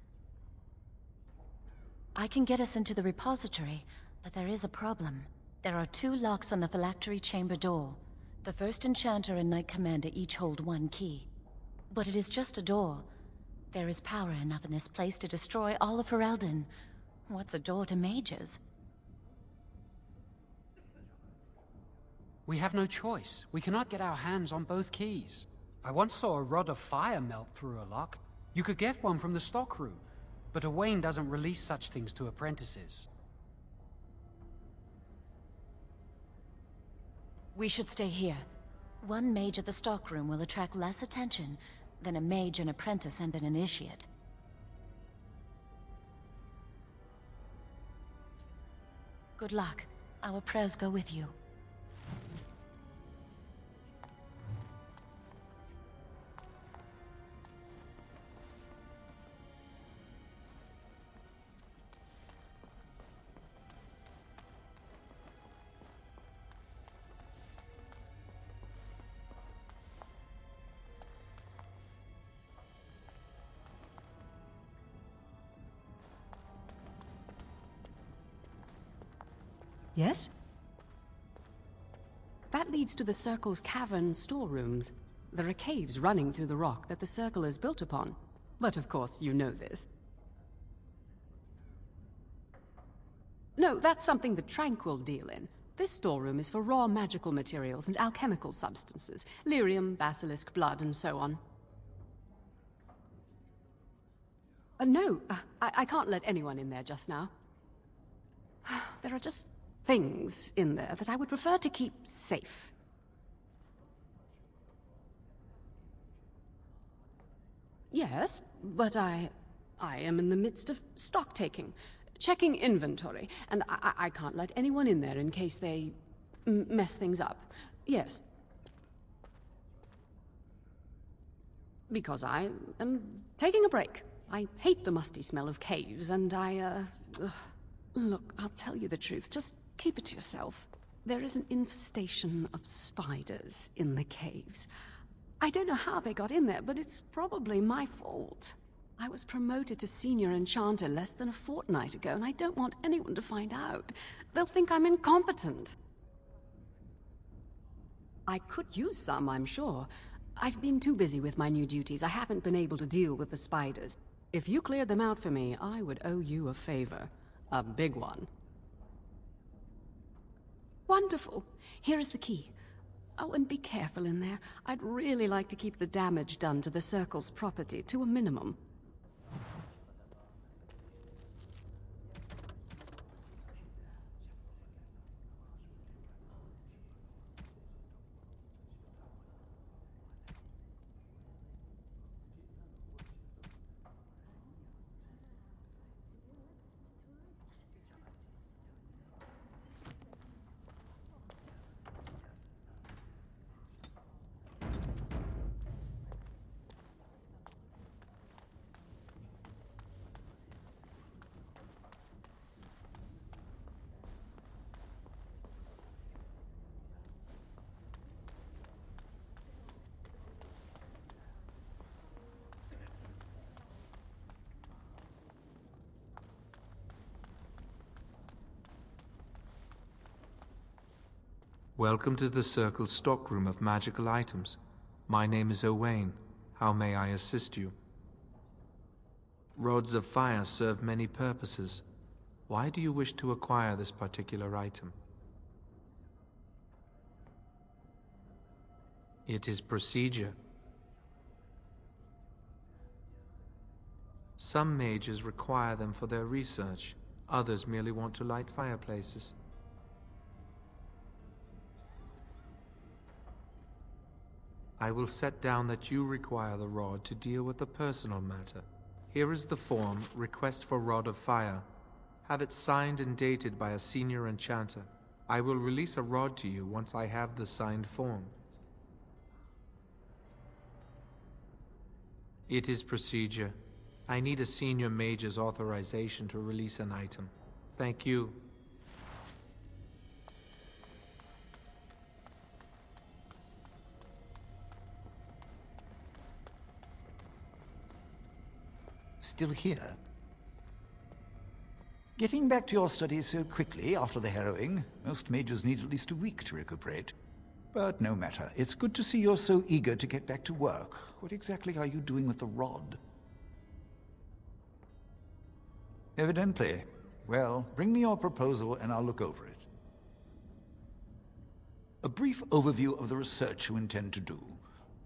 I can get us into the repository, but there is a problem. There are 2 locks on the phylactery chamber door. The first enchanter and knight commander each hold 1 key. But it is just a door. There is power enough in this place to destroy all of Ferelden. What's a door to mages? We have no choice. We cannot get our hands on both keys. I once saw a rod of fire melt through a lock. You could get one from the stockroom, but Owain doesn't release such things to apprentices. We should stay here. 1 mage at the stockroom will attract less attention than a mage, an apprentice, and an initiate. Good luck. Our prayers go with you. Yes? That leads to the Circle's cavern storerooms. There are caves running through the rock that the Circle is built upon. But of course, you know this. No, that's something the Tranquil deal in. This storeroom is for raw magical materials and alchemical substances. Lyrium, basilisk, blood, and so on. No, I can't let anyone in there just now. There are just things in there that I would prefer to keep safe. Yes, but I am in the midst of stock taking, checking inventory, and I can't let anyone in there in case they mess things up. Yes. Because I am taking a break. I hate the musty smell of caves, and Look, I'll tell you the truth. Just keep it to yourself. There is an infestation of spiders in the caves. I don't know how they got in there, but it's probably my fault. I was promoted to senior enchanter less than a fortnight ago, and I don't want anyone to find out. They'll think I'm incompetent. I could use some, I'm sure. I've been too busy with my new duties. I haven't been able to deal with the spiders. If you cleared them out for me, I would owe you a favor. A big one. Wonderful. Here is the key. Oh, and be careful in there. I'd really like to keep the damage done to the Circle's property to a minimum. Welcome to the Circle's stockroom of magical items. My name is Owain. How may I assist you? Rods of fire serve many purposes. Why do you wish to acquire this particular item? It is procedure. Some mages require them for their research. Others merely want to light fireplaces. I will set down that you require the rod to deal with the personal matter. Here is the form, Request for Rod of Fire. Have it signed and dated by a senior enchanter. I will release a rod to you once I have the signed form. It is procedure. I need a senior mage's authorization to release an item. Thank you. Still here? Getting back to your studies so quickly after the harrowing, most mages need at least a week to recuperate. But no matter. It's good to see you're so eager to get back to work. What exactly are you doing with the rod? Evidently. Well, bring me your proposal and I'll look over it. A brief overview of the research you intend to do,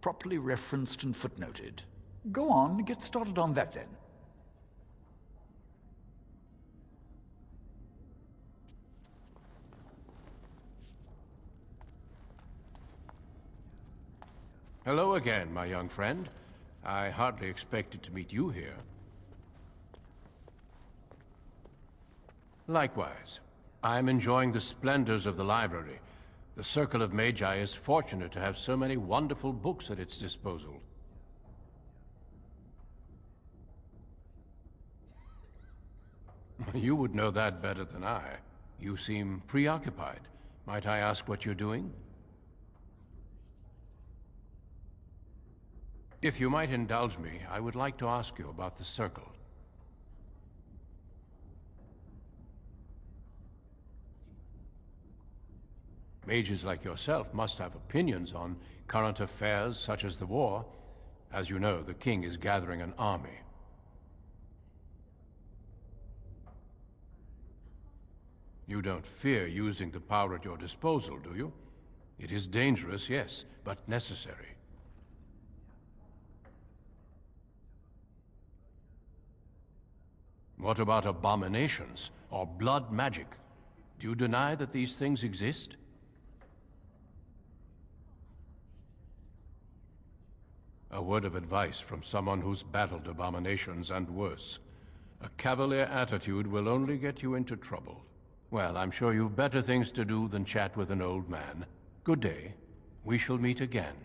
properly referenced and footnoted. Go on, get started on that then. Hello again, my young friend. I hardly expected to meet you here. Likewise. I'm enjoying the splendors of the library. The Circle of Magi is fortunate to have so many wonderful books at its disposal. You would know that better than I. You seem preoccupied. Might I ask what you're doing? If you might indulge me, I would like to ask you about the Circle. Mages like yourself must have opinions on current affairs such as the war. As you know, the king is gathering an army. You don't fear using the power at your disposal, do you? It is dangerous, yes, but necessary. What about abominations, or blood magic? Do you deny that these things exist? A word of advice from someone who's battled abominations and worse. A cavalier attitude will only get you into trouble. Well, I'm sure you've better things to do than chat with an old man. Good day. We shall meet again.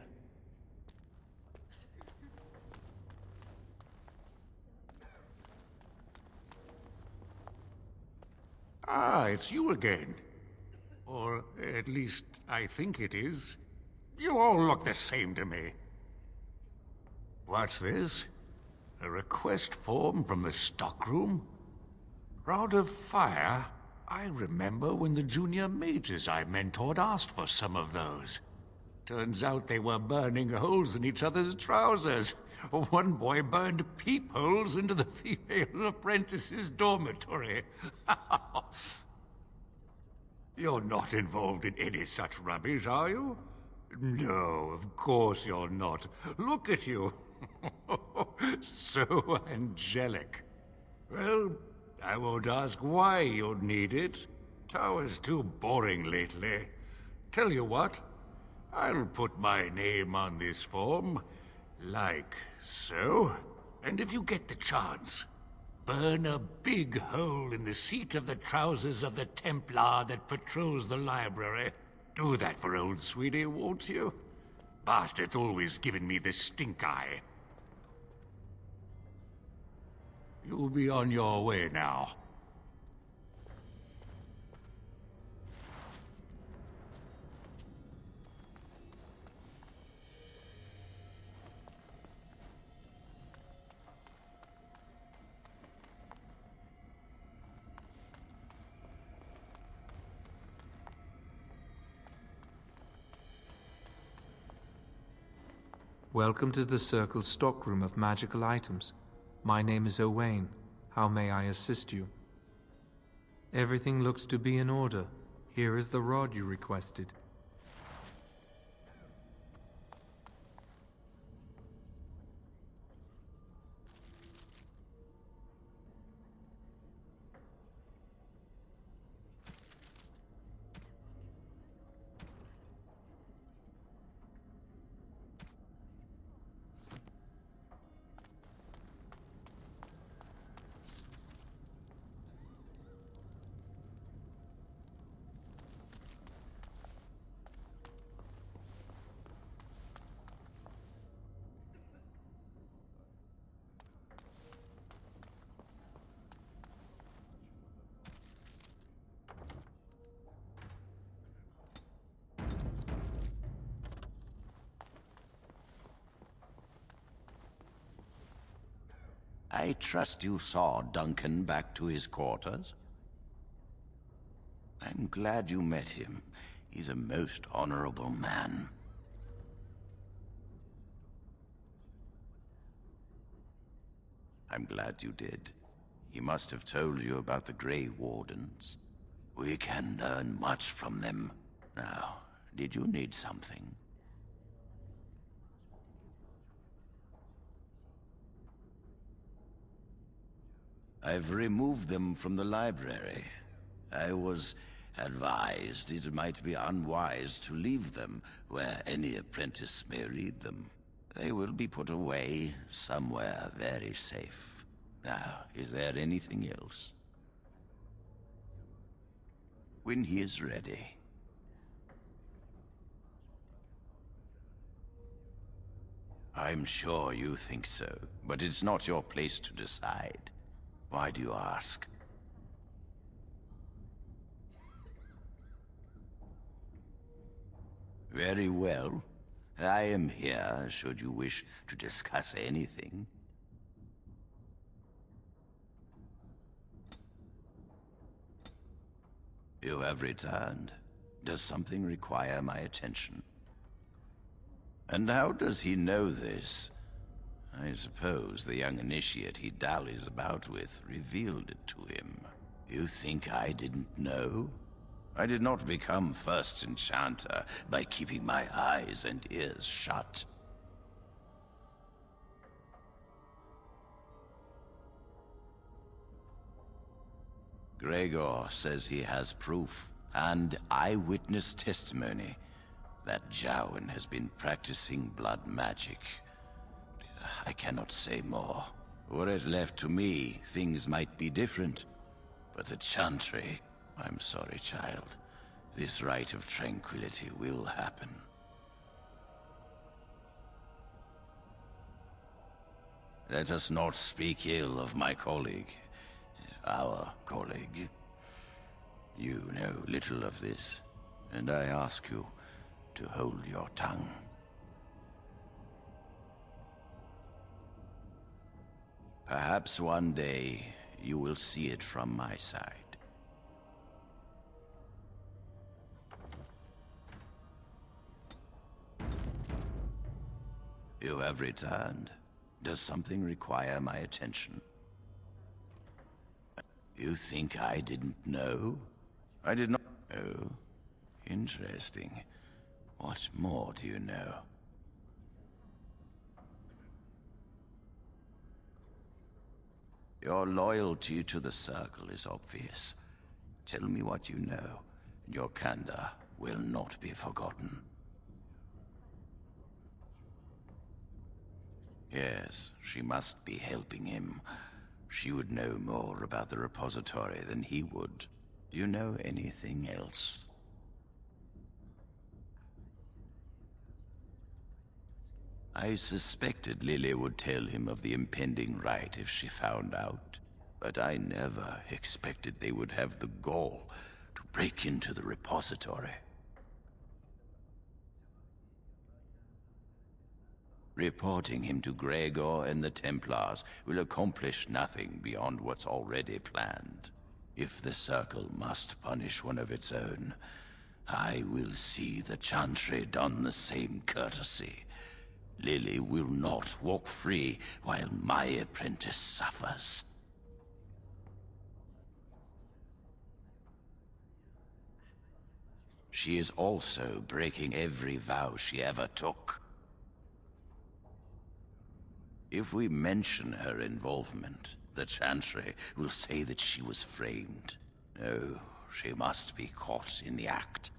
Ah, it's you again. Or at least, I think it is. You all look the same to me. What's this? A request form from the stockroom? Rod of Fire? I remember when the junior mages I mentored asked for some of those. Turns out they were burning holes in each other's trousers. One boy burned peepholes into the female apprentice's dormitory. You're not involved in any such rubbish, are you? No, of course you're not. Look at you. So angelic. Well, I won't ask why you'd need it. Tower's too boring lately. Tell you what, I'll put my name on this form, like so. And if you get the chance, burn a big hole in the seat of the trousers of the Templar that patrols the library. Do that for old sweetie, won't you? Bastard's always given me the stink eye. You'll be on your way now. Welcome to the Circle's stockroom of magical items. My name is Owain. How may I assist you? Everything looks to be in order. Here is the rod you requested. I trust you saw Duncan back to his quarters? I'm glad you met him. He's a most honorable man. I'm glad you did. He must have told you about the Grey Wardens. We can learn much from them. Now, did you need something? I've removed them from the library. I was advised it might be unwise to leave them where any apprentice may read them. They will be put away somewhere very safe. Now, is there anything else? When he is ready. I'm sure you think so, but it's not your place to decide. Why do you ask? Very well. I am here, should you wish to discuss anything. You have returned. Does something require my attention? And how does he know this? I suppose the young initiate he dallies about with revealed it to him. You think I didn't know? I did not become first enchanter by keeping my eyes and ears shut. Gregor says he has proof and eyewitness testimony that Jowan has been practicing blood magic. I cannot say more. Were it left to me, things might be different. But the Chantry... I'm sorry, child. This rite of tranquility will happen. Let us not speak ill of my colleague. Our colleague. You know little of this, and I ask you to hold your tongue. Perhaps one day you will see it from my side. You have returned. Does something require my attention? You think I didn't know? I did not know. Interesting. What more do you know? Your loyalty to the Circle is obvious. Tell me what you know, and your candor will not be forgotten. Yes, she must be helping him. She would know more about the repository than he would. Do you know anything else? I suspected Lily would tell him of the impending rite if she found out, but I never expected they would have the gall to break into the repository. Reporting him to Gregor and the Templars will accomplish nothing beyond what's already planned. If the Circle must punish one of its own, I will see the Chantry done the same courtesy. Lily will not walk free while my apprentice suffers. She is also breaking every vow she ever took. If we mention her involvement, the Chantry will say that she was framed. No, she must be caught in the act.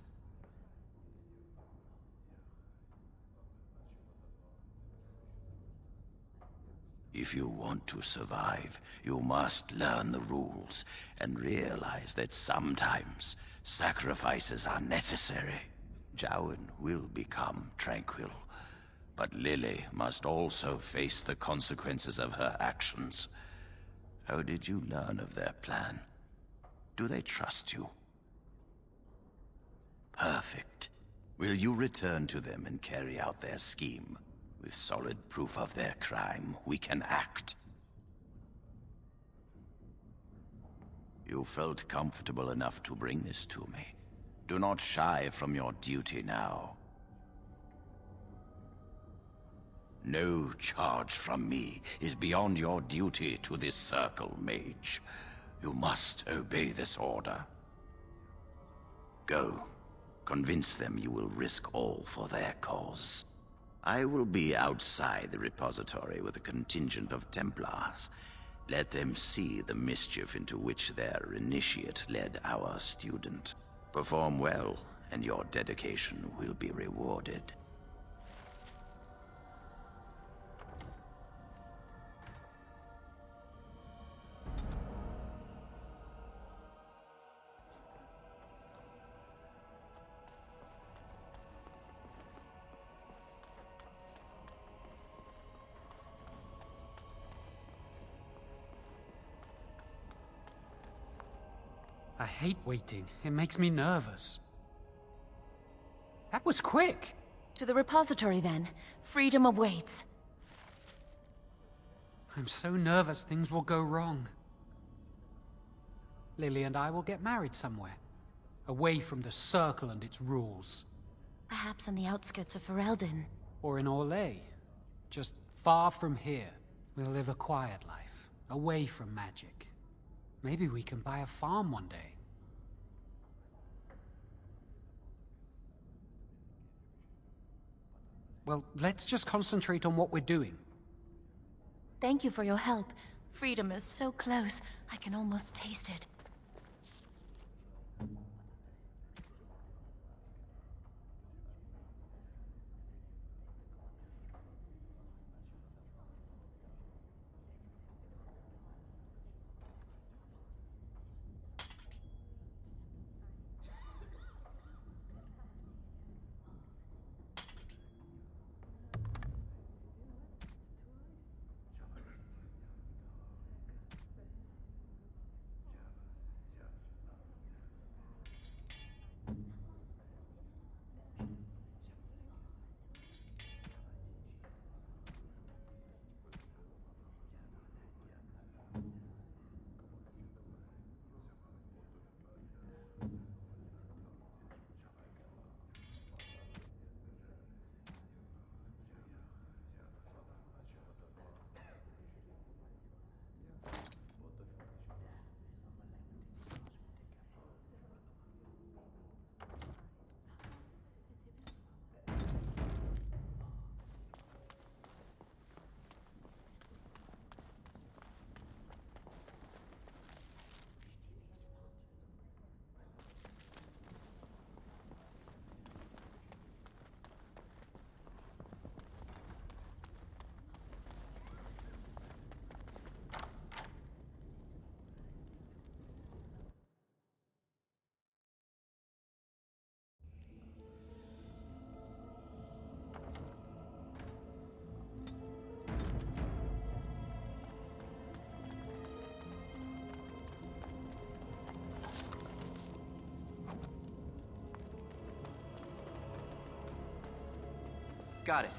If you want to survive, you must learn the rules and realize that sometimes sacrifices are necessary. Jowan will become tranquil. But Lily must also face the consequences of her actions. How did you learn of their plan? Do they trust you? Perfect. Will you return to them and carry out their scheme? With solid proof of their crime, we can act. You felt comfortable enough to bring this to me. Do not shy from your duty now. No charge from me is beyond your duty to this circle, mage. You must obey this order. Go. Convince them you will risk all for their cause. I will be outside the repository with a contingent of templars. Let them see the mischief into which their initiate led our student. Perform well, and your dedication will be rewarded. I hate waiting. It makes me nervous. That was quick! To the repository, then. Freedom awaits. I'm so nervous things will go wrong. Lily and I will get married somewhere. Away from the Circle and its rules. Perhaps on the outskirts of Ferelden. Or in Orlais. Just far from here. We'll live a quiet life. Away from magic. Maybe we can buy a farm one day. Well, let's just concentrate on what we're doing. Thank you for your help. Freedom is so close, I can almost taste it. Got it.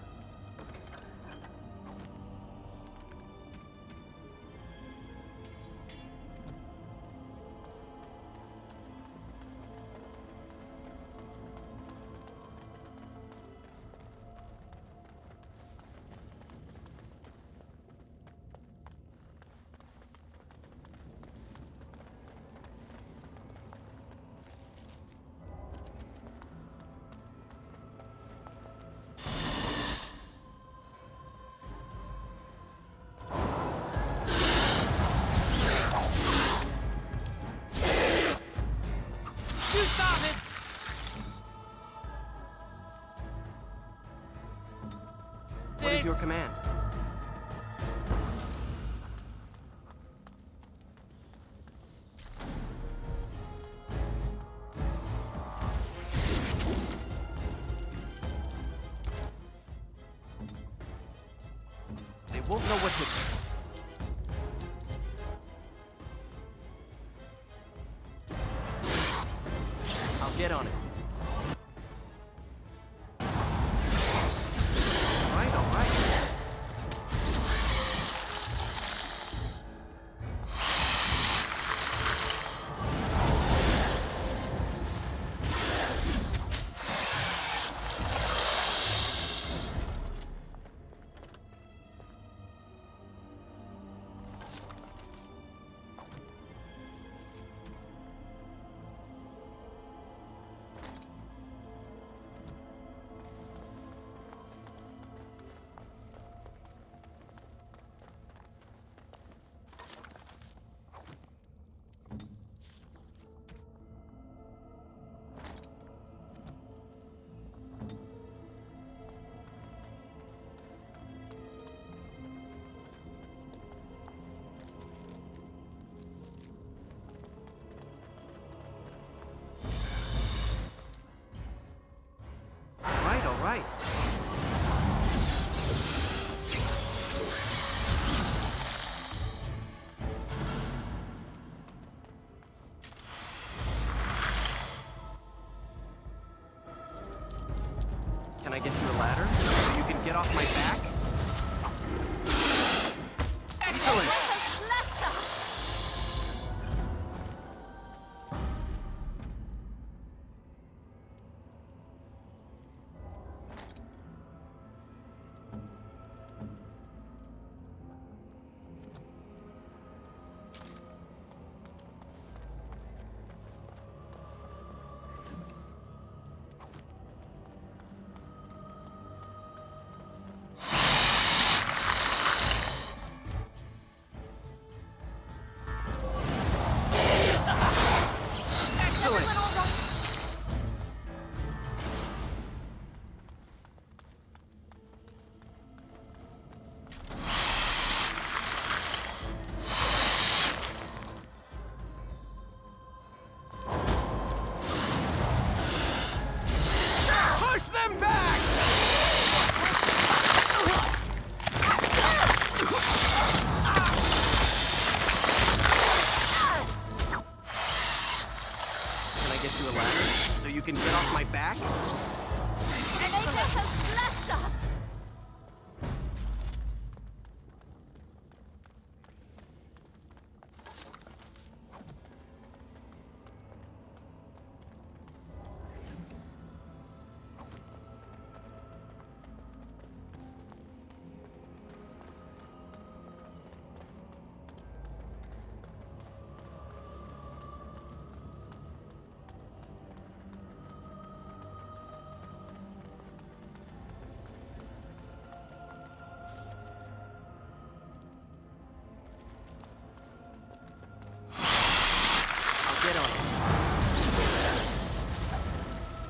What is your command? They won't know what hit them. I'll get on it. right. Can I get you a ladder so you can get off my back? Excellent! You can get off my back? Maker has blessed us!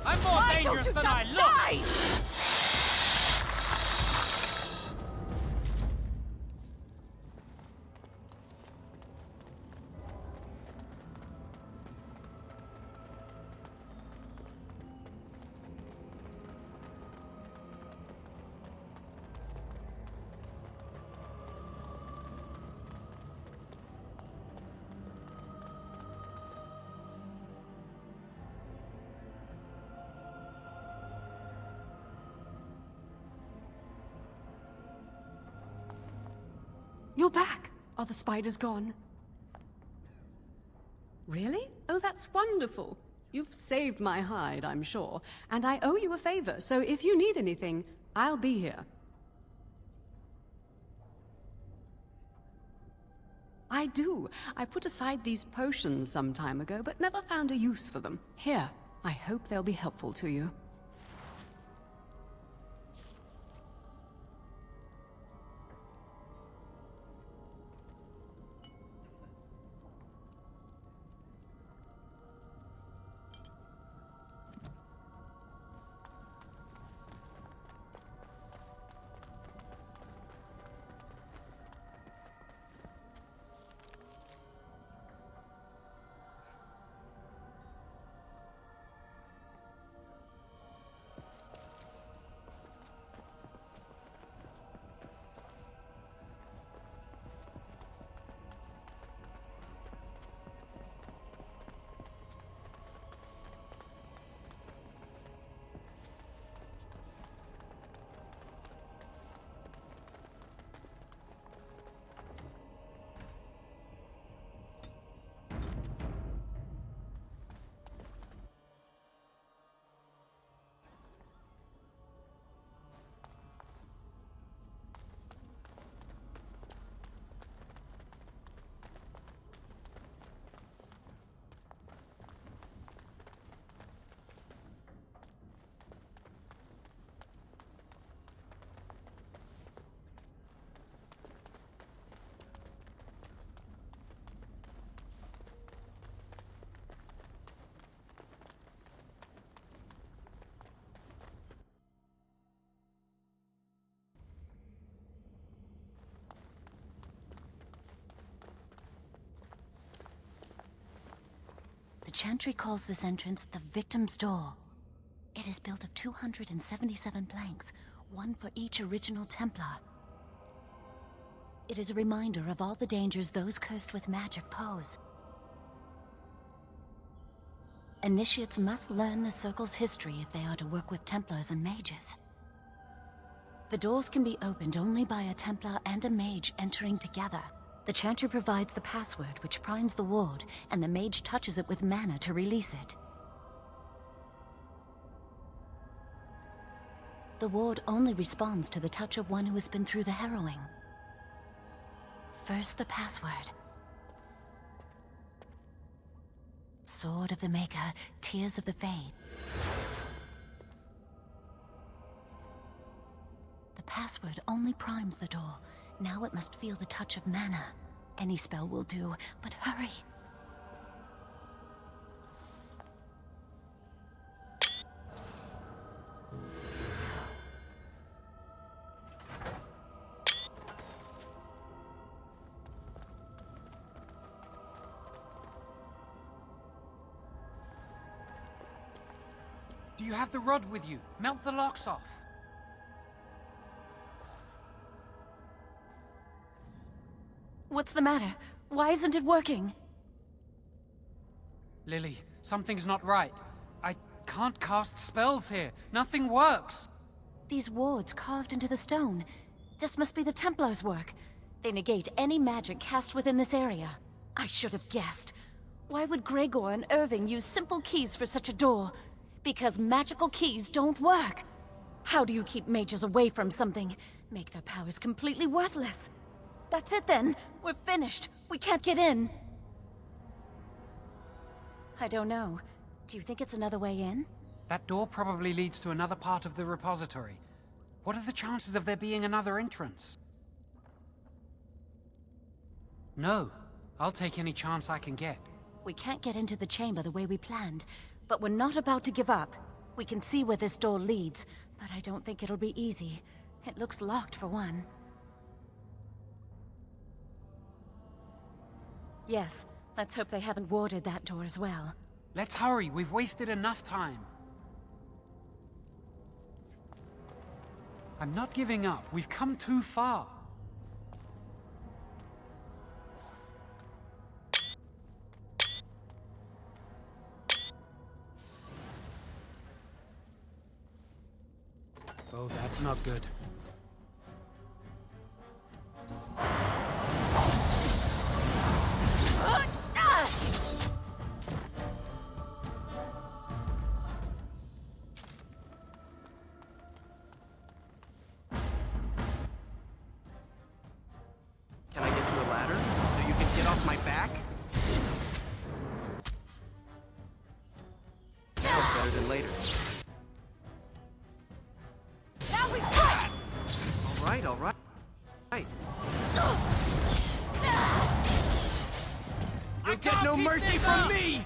I'm more dangerous than I look! You're back! Are the spiders gone? Really? Oh, that's wonderful. You've saved my hide, I'm sure. And I owe you a favor, so if you need anything, I'll be here. I do. I put aside these potions some time ago, but never found a use for them. Here, I hope they'll be helpful to you. The Chantry calls this entrance the Victim's Door. It is built of 277 planks, one for each original Templar. It is a reminder of all the dangers those cursed with magic pose. Initiates must learn the Circle's history if they are to work with Templars and mages. The doors can be opened only by a Templar and a mage entering together. The Chantry provides the password, which primes the ward, and the mage touches it with mana to release it. The ward only responds to the touch of one who has been through the harrowing. First, the password. Sword of the Maker, Tears of the Fade. The password only primes the door. Now it must feel the touch of mana. Any spell will do, but hurry. Do you have the rod with you? Melt the locks off. What's the matter? Why isn't it working? Lily, something's not right. I can't cast spells here. Nothing works. These wards carved into the stone. This must be the Templars' work. They negate any magic cast within this area. I should have guessed. Why would Gregor and Irving use simple keys for such a door? Because magical keys don't work. How do you keep mages away from something? Make their powers completely worthless. That's it then. We're finished. We can't get in. I don't know. Do you think it's another way in? That door probably leads to another part of the repository. What are the chances of there being another entrance? No. I'll take any chance I can get. We can't get into the chamber the way we planned, but we're not about to give up. We can see where this door leads, but I don't think it'll be easy. It looks locked for one. Yes, let's hope they haven't warded that door as well. Let's hurry, we've wasted enough time. I'm not giving up, we've come too far. Oh, that's not good. Can I get you a ladder so you can get off my back? Now it's better than later. Now we fight! All right. Right. You'll get no mercy from me!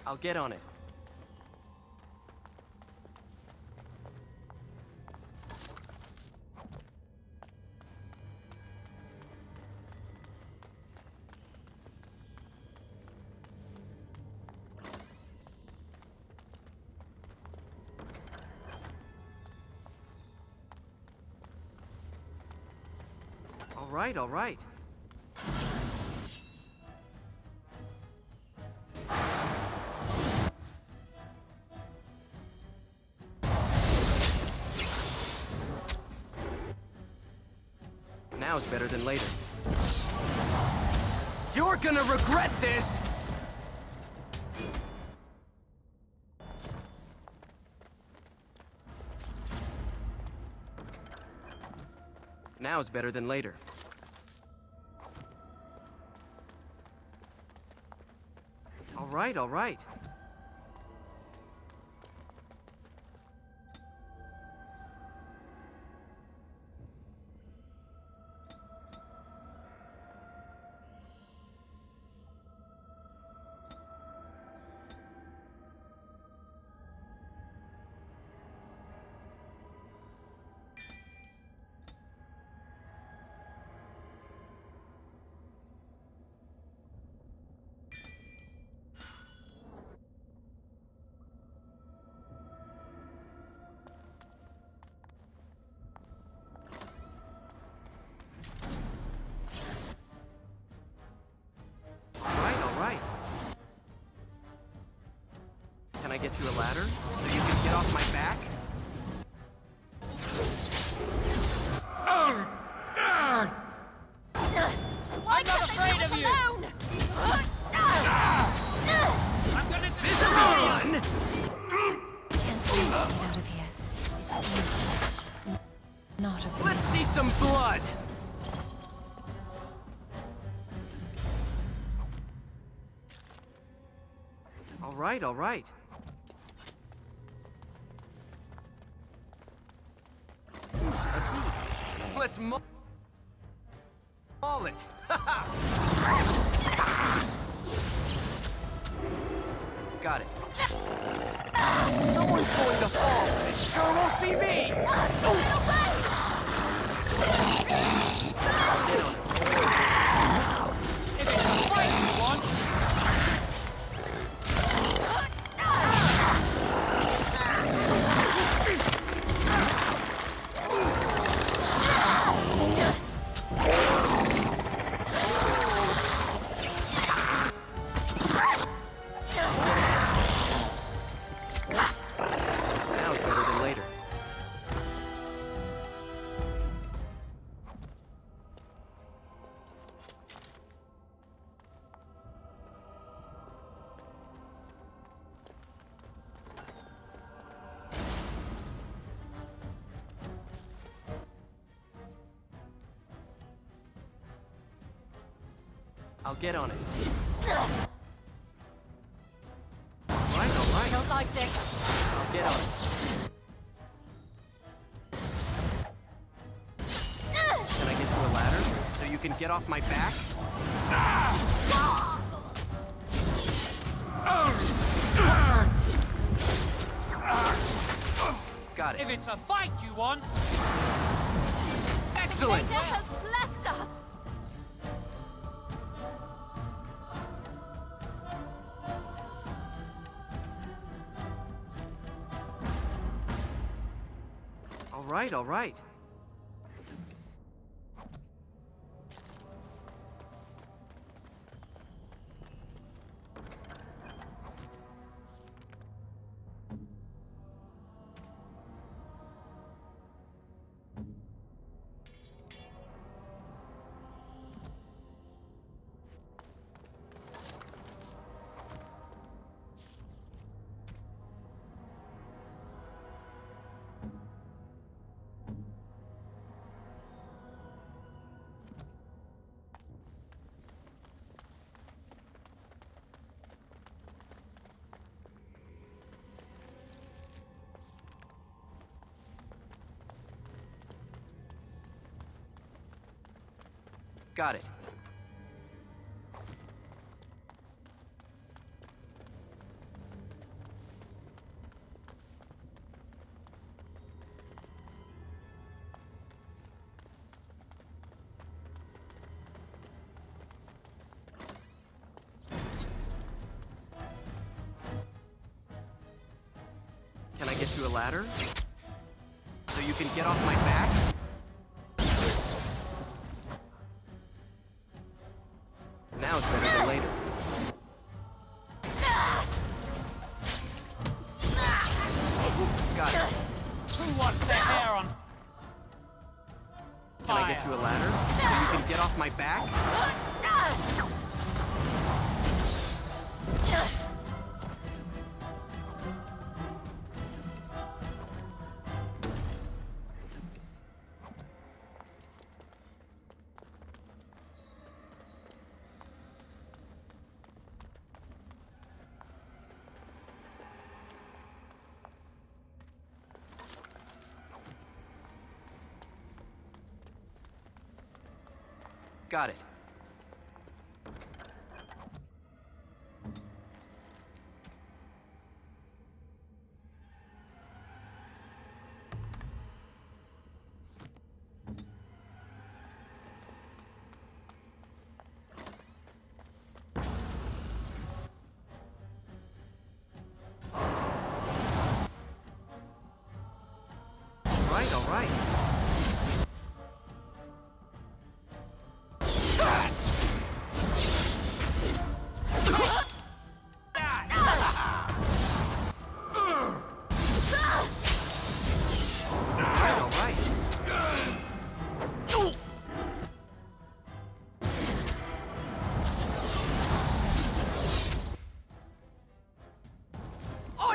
I'll get on it. All right. Now is better than later. You're gonna regret this! Now is better than later. All right. Can I get you a ladder so you can get off my back? Why I'm not afraid of you! Alone? I'm gonna run! Can't wait to get out of here. These things not of Let's see some blood! All right. A beast. Let's maul it. Got it. Someone's going to fall. It sure won't be me. If it's a fight you want! Now's better than later. I'll get on it. All right. Don't like this. I'll get on it. Can I get you a ladder so you can get off my back? Got it. If it's a fight you want! Excellent! Nature has blessed us! All right. Got it. Can I get you a ladder so you can get off my back? Now it's better than later. Got it. Who wants their hair on Can I get you a ladder so you can get off my back? Got it. All right.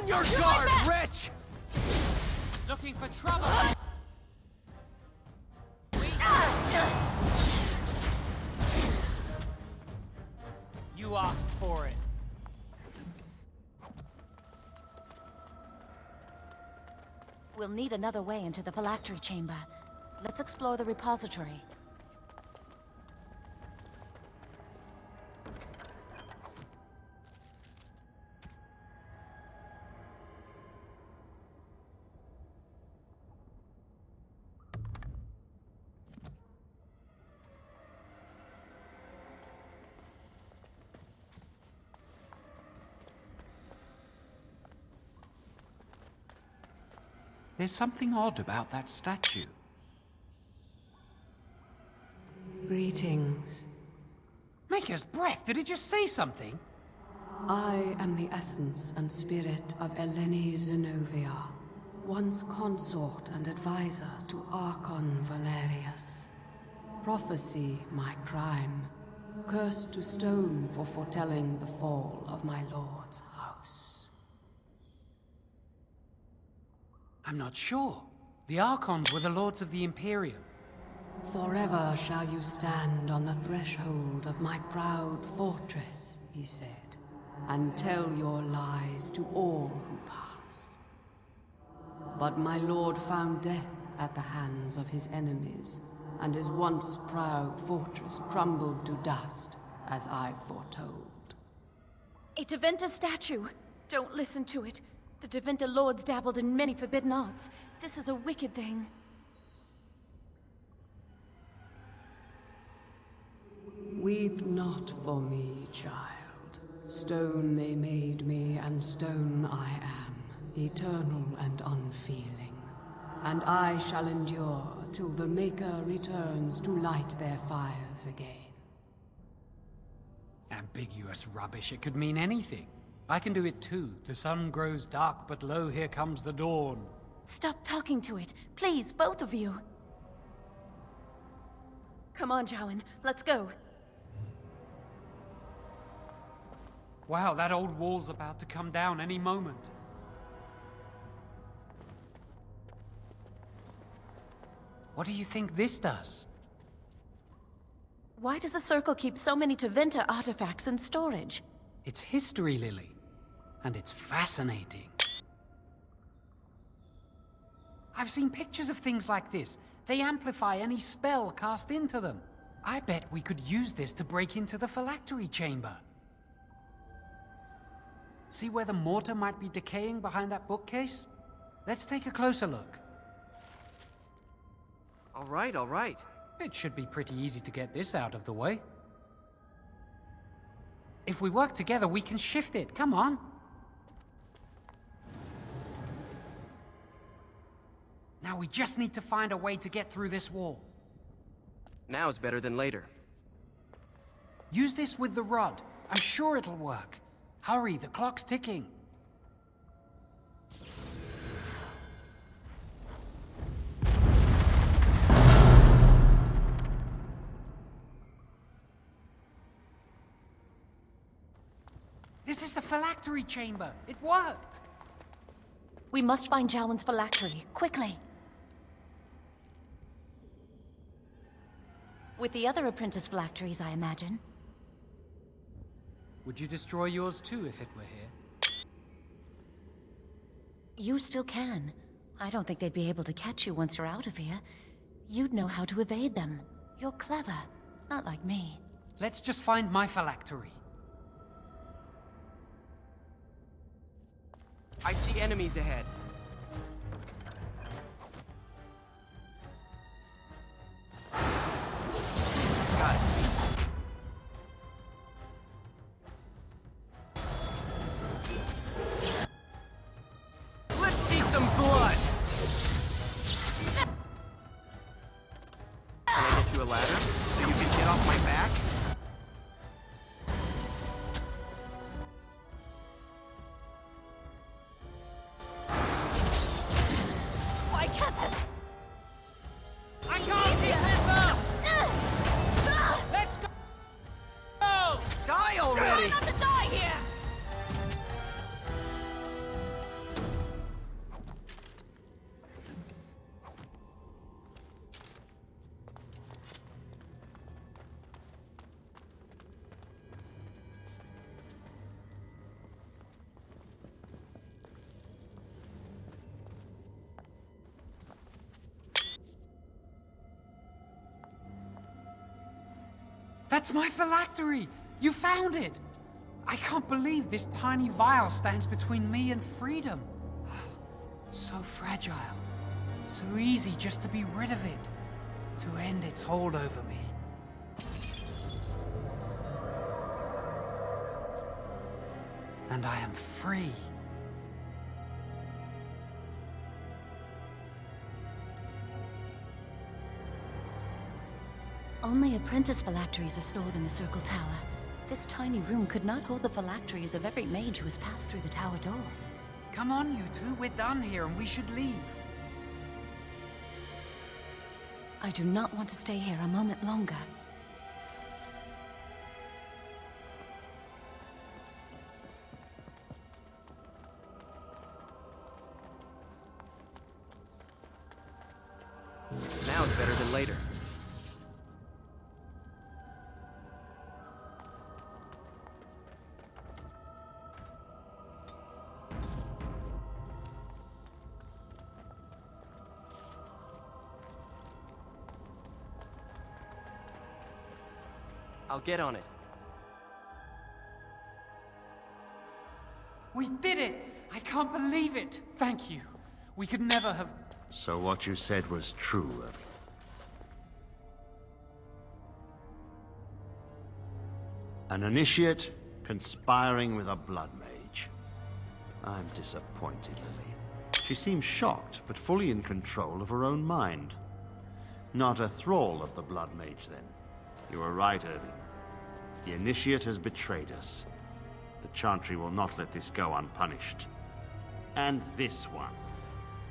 your guard, wretch! Looking for trouble? You asked for it. We'll need another way into the phylactery chamber. Let's explore the repository. There's something odd about that statue. Greetings. Maker's breath, did it just say something? I am the essence and spirit of Eleni Zenobia, once consort and advisor to Archon Valerius. Prophecy my crime, cursed to stone for foretelling the fall of my lord's house. I'm not sure. The Archons were the lords of the Imperium. Forever shall you stand on the threshold of my proud fortress, he said, and tell your lies to all who pass. But my lord found death at the hands of his enemies, and his once proud fortress crumbled to dust, as I foretold. A Deventer statue! Don't listen to it. The Deventer lords dabbled in many forbidden arts. This is a wicked thing. Weep not for me, child. Stone they made me, and stone I am, eternal and unfeeling. And I shall endure till the Maker returns to light their fires again. Ambiguous rubbish, it could mean anything. I can do it too. The sun grows dark, but lo, here comes the dawn. Stop talking to it. Please, both of you. Come on, Jowan. Let's go. Wow, that old wall's about to come down any moment. What do you think this does? Why does the Circle keep so many Deventer artifacts in storage? It's history, Lily. And it's fascinating. I've seen pictures of things like this. They amplify any spell cast into them. I bet we could use this to break into the phylactery chamber. See where the mortar might be decaying behind that bookcase? Let's take a closer look. All right, all right. It should be pretty easy to get this out of the way. If we work together, we can shift it. Come on. Now we just need to find a way to get through this wall. Now's better than later. Use this with the rod. I'm sure it'll work. Hurry, the clock's ticking. This is the phylactery chamber. It worked. We must find Jowan's phylactery, quickly. With the other Apprentice phylacteries, I imagine. Would you destroy yours too if it were here? You still can. I don't think they'd be able to catch you once you're out of here. You'd know how to evade them. You're clever, not like me. Let's just find my phylactery. I see enemies ahead. Got it. Let's see some blood! Can I get you a ladder so you can get off my back? That's my phylactery! You found it! I can't believe this tiny vial stands between me and freedom. So fragile. So easy just to be rid of it. To end its hold over me. And I am free. Only Apprentice phylacteries are stored in the Circle Tower. This tiny room could not hold the phylacteries of every mage who has passed through the tower doors. Come on, you two. We're done here and we should leave. I do not want to stay here a moment longer. Now it's better than later. I'll get on it. We did it! I can't believe it! Thank you. We could never have... So what you said was true, Irving. An initiate conspiring with a blood mage. I'm disappointed, Lily. She seems shocked, but fully in control of her own mind. Not a thrall of the blood mage, then. You were right, Irving. The initiate has betrayed us. The Chantry will not let this go unpunished. And this one.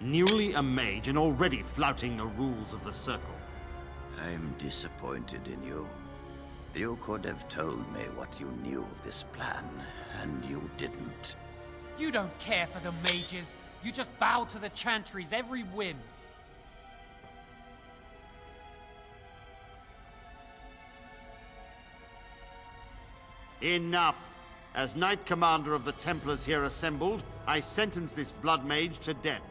Newly a mage and already flouting the rules of the Circle. I'm disappointed in you. You could have told me what you knew of this plan, and you didn't. You don't care for the mages. You just bow to the Chantry's every whim. Enough! As Knight Commander of the Templars here assembled, I sentence this blood mage to death.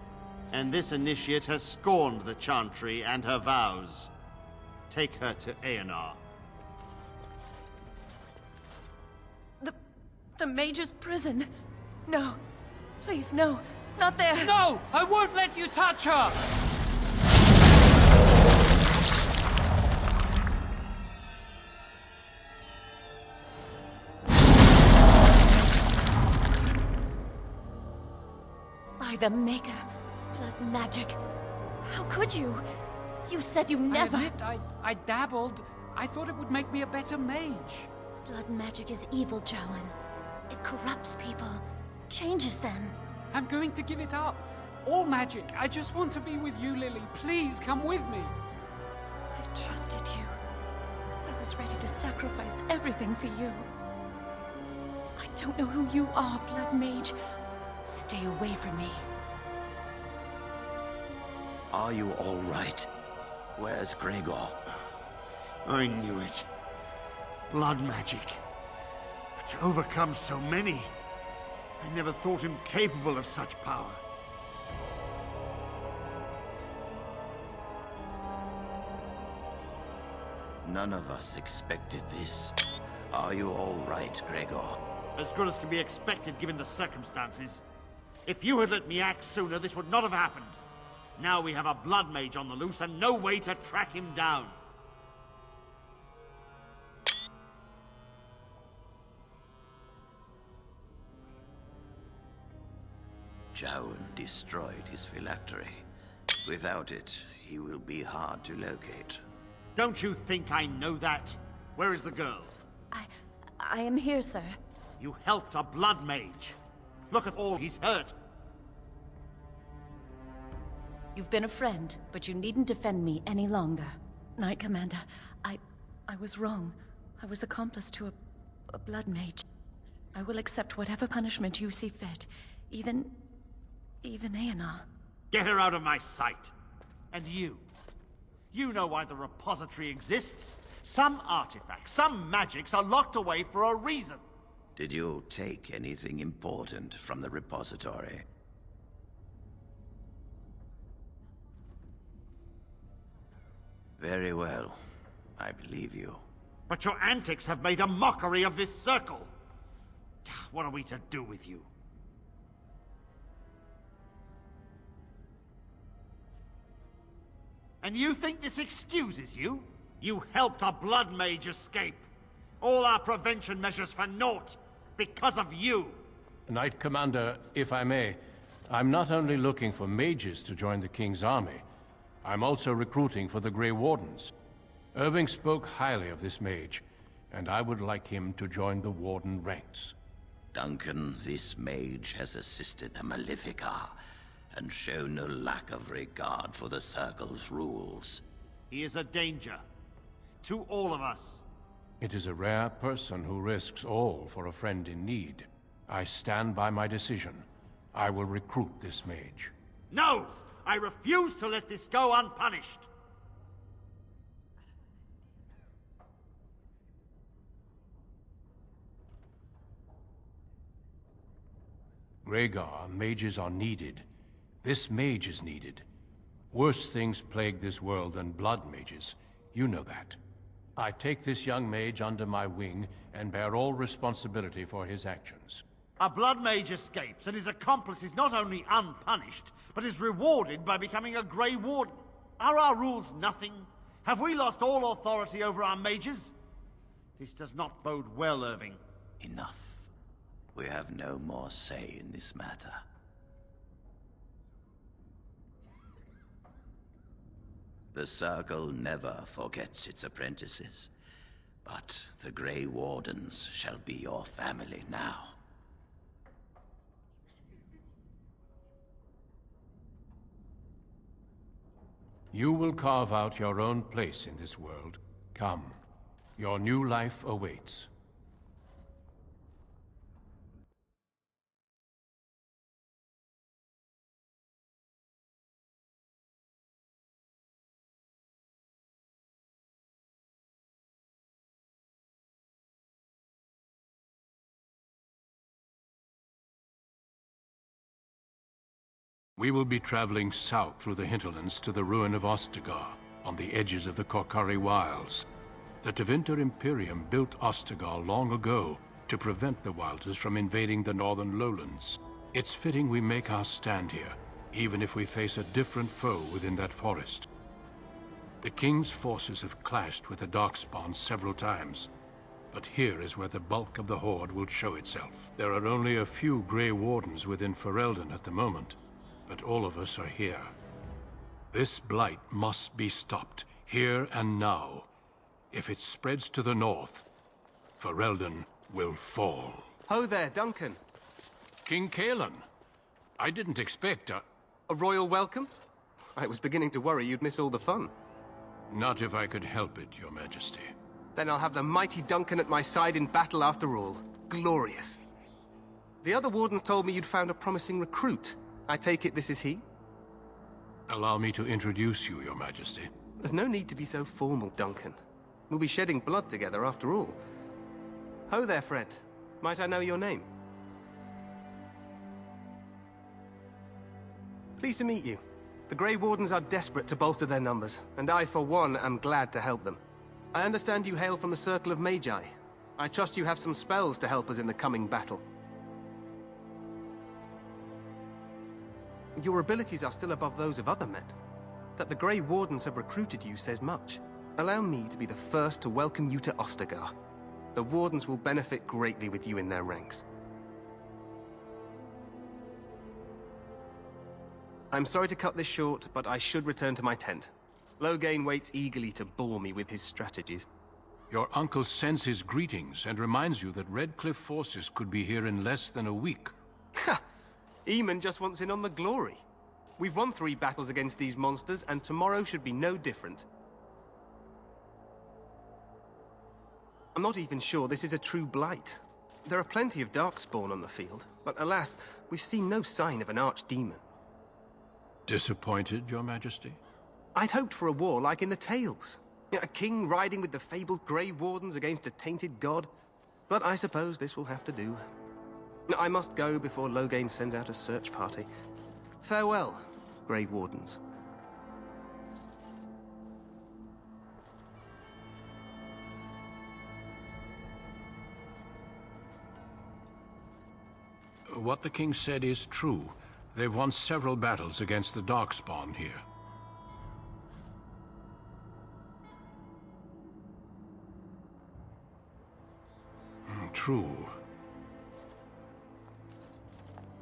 And this initiate has scorned the Chantry and her vows. Take her to Aenar. The Mage's prison. No. Please, no. Not there. No! I won't let you touch her! By the Maker. Blood magic. How could you? You said you never... I admit, I dabbled. I thought it would make me a better mage. Blood magic is evil, Jowan. It corrupts people, changes them. I'm going to give it up. All magic. I just want to be with you, Lily. Please, come with me. I trusted you. I was ready to sacrifice everything for you. I don't know who you are, Blood Mage. Stay away from me. Are you all right? Where's Gregor? I knew it. Blood magic. But to overcome so many, I never thought him capable of such power. None of us expected this. Are you all right, Gregor? As good as can be expected given the circumstances. If you had let me act sooner, this would not have happened. Now we have a blood mage on the loose and no way to track him down. Jowan destroyed his phylactery. Without it, he will be hard to locate. Don't you think I know that? Where is the girl? I am here, sir. You helped a blood mage. Look at all he's hurt. You've been a friend, but you needn't defend me any longer. Knight Commander, I was wrong. I was accomplice to a blood mage. I will accept whatever punishment you see fit. Even Aenar. Get her out of my sight. And you. You know why the repository exists. Some artifacts, some magics are locked away for a reason. Did you take anything important from the repository? Very well. I believe you. But your antics have made a mockery of this circle. What are we to do with you? And you think this excuses you? You helped a blood mage escape. All our prevention measures for naught because of you. Knight Commander, if I may, I'm not only looking for mages to join the King's army, I'm also recruiting for the Grey Wardens. Irving spoke highly of this mage, and I would like him to join the Warden ranks. Duncan, this mage has assisted the Malefica, and shown no lack of regard for the Circle's rules. He is a danger. To all of us. It is a rare person who risks all for a friend in need. I stand by my decision. I will recruit this mage. No! I refuse to let this go unpunished! Rhaegar, mages are needed. This mage is needed. Worse things plague this world than blood mages. You know that. I take this young mage under my wing and bear all responsibility for his actions. A blood mage escapes, and his accomplice is not only unpunished, but is rewarded by becoming a Grey Warden. Are our rules nothing? Have we lost all authority over our mages? This does not bode well, Irving. Enough. We have no more say in this matter. The Circle never forgets its apprentices, but the Grey Wardens shall be your family now. You will carve out your own place in this world. Come. Your new life awaits. We will be traveling south through the hinterlands to the ruin of Ostagar, on the edges of the Korkari Wilds. The Tevinter Imperium built Ostagar long ago to prevent the Wilders from invading the northern lowlands. It's fitting we make our stand here, even if we face a different foe within that forest. The King's forces have clashed with the Darkspawn several times, but here is where the bulk of the Horde will show itself. There are only a few Grey Wardens within Ferelden at the moment, but all of us are here. This blight must be stopped, here and now. If it spreads to the north, Ferelden will fall. Ho there, Duncan. King Kaelin. I didn't expect a royal welcome? I was beginning to worry you'd miss all the fun. Not if I could help it, Your Majesty. Then I'll have the mighty Duncan at my side in battle after all. Glorious. The other wardens told me you'd found a promising recruit. I take it this is he? Allow me to introduce you, Your Majesty. There's no need to be so formal, Duncan. We'll be shedding blood together after all. Ho there, friend. Might I know your name? Pleased to meet you. The Grey Wardens are desperate to bolster their numbers, and I, for one, am glad to help them. I understand you hail from the Circle of Magi. I trust you have some spells to help us in the coming battle. Your abilities are still above those of other men. That the Grey Wardens have recruited you says much. Allow me to be the first to welcome you to Ostagar. The Wardens will benefit greatly with you in their ranks. I'm sorry to cut this short, but I should return to my tent. Loghain waits eagerly to bore me with his strategies. Your uncle sends his greetings and reminds you that Redcliffe forces could be here in less than a week. Ha! Eamon just wants in on the glory. We've won 3 battles against these monsters, and tomorrow should be no different. I'm not even sure this is a true blight. There are plenty of Darkspawn on the field, but alas, we've seen no sign of an archdemon. Disappointed, Your Majesty? I'd hoped for a war like in the tales. A king riding with the fabled Grey Wardens against a tainted god. But I suppose this will have to do. I must go before Loghain sends out a search party. Farewell, Grey Wardens. what the king said is true. They've won several battles against the Darkspawn here. True.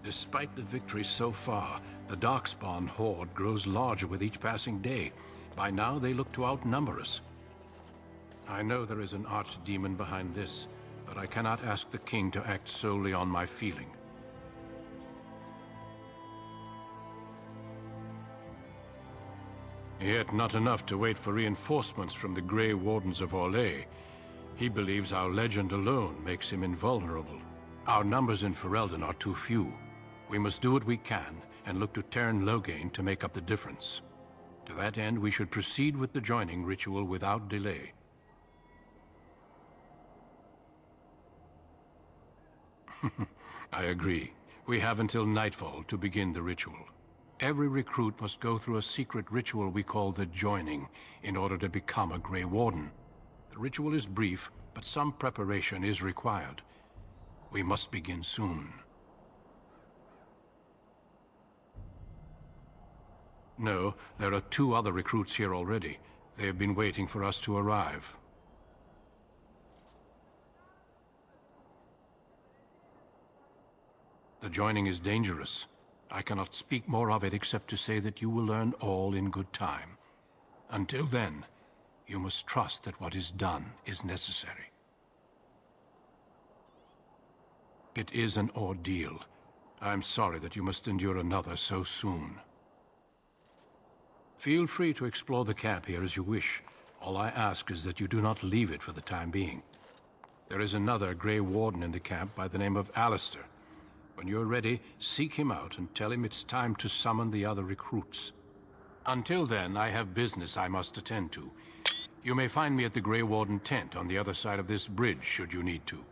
Despite the victories so far, the Darkspawn horde grows larger with each passing day. By now, they look to outnumber us. I know there is an archdemon behind this, but I cannot ask the king to act solely on my feeling. Yet not enough to wait for reinforcements from the Grey Wardens of Orlais. He believes our legend alone makes him invulnerable. Our numbers in Ferelden are too few. We must do what we can and look to Teyrn Loghain to make up the difference. To that end, we should proceed with the joining ritual without delay. I agree. We have until nightfall to begin the ritual. Every recruit must go through a secret ritual we call the joining in order to become a Grey Warden. The ritual is brief, but some preparation is required. We must begin soon. No, there are 2 other recruits here already. They have been waiting for us to arrive. The joining is dangerous. I cannot speak more of it except to say that you will learn all in good time. Until then, you must trust that what is done is necessary. It is an ordeal. I'm sorry that you must endure another so soon. Feel free to explore the camp here as you wish. All I ask is that you do not leave it for the time being. There is another Grey Warden in the camp by the name of Alistair. When you're ready, seek him out and tell him it's time to summon the other recruits. Until then, I have business I must attend to. You may find me at the Grey Warden tent on the other side of this bridge, should you need to.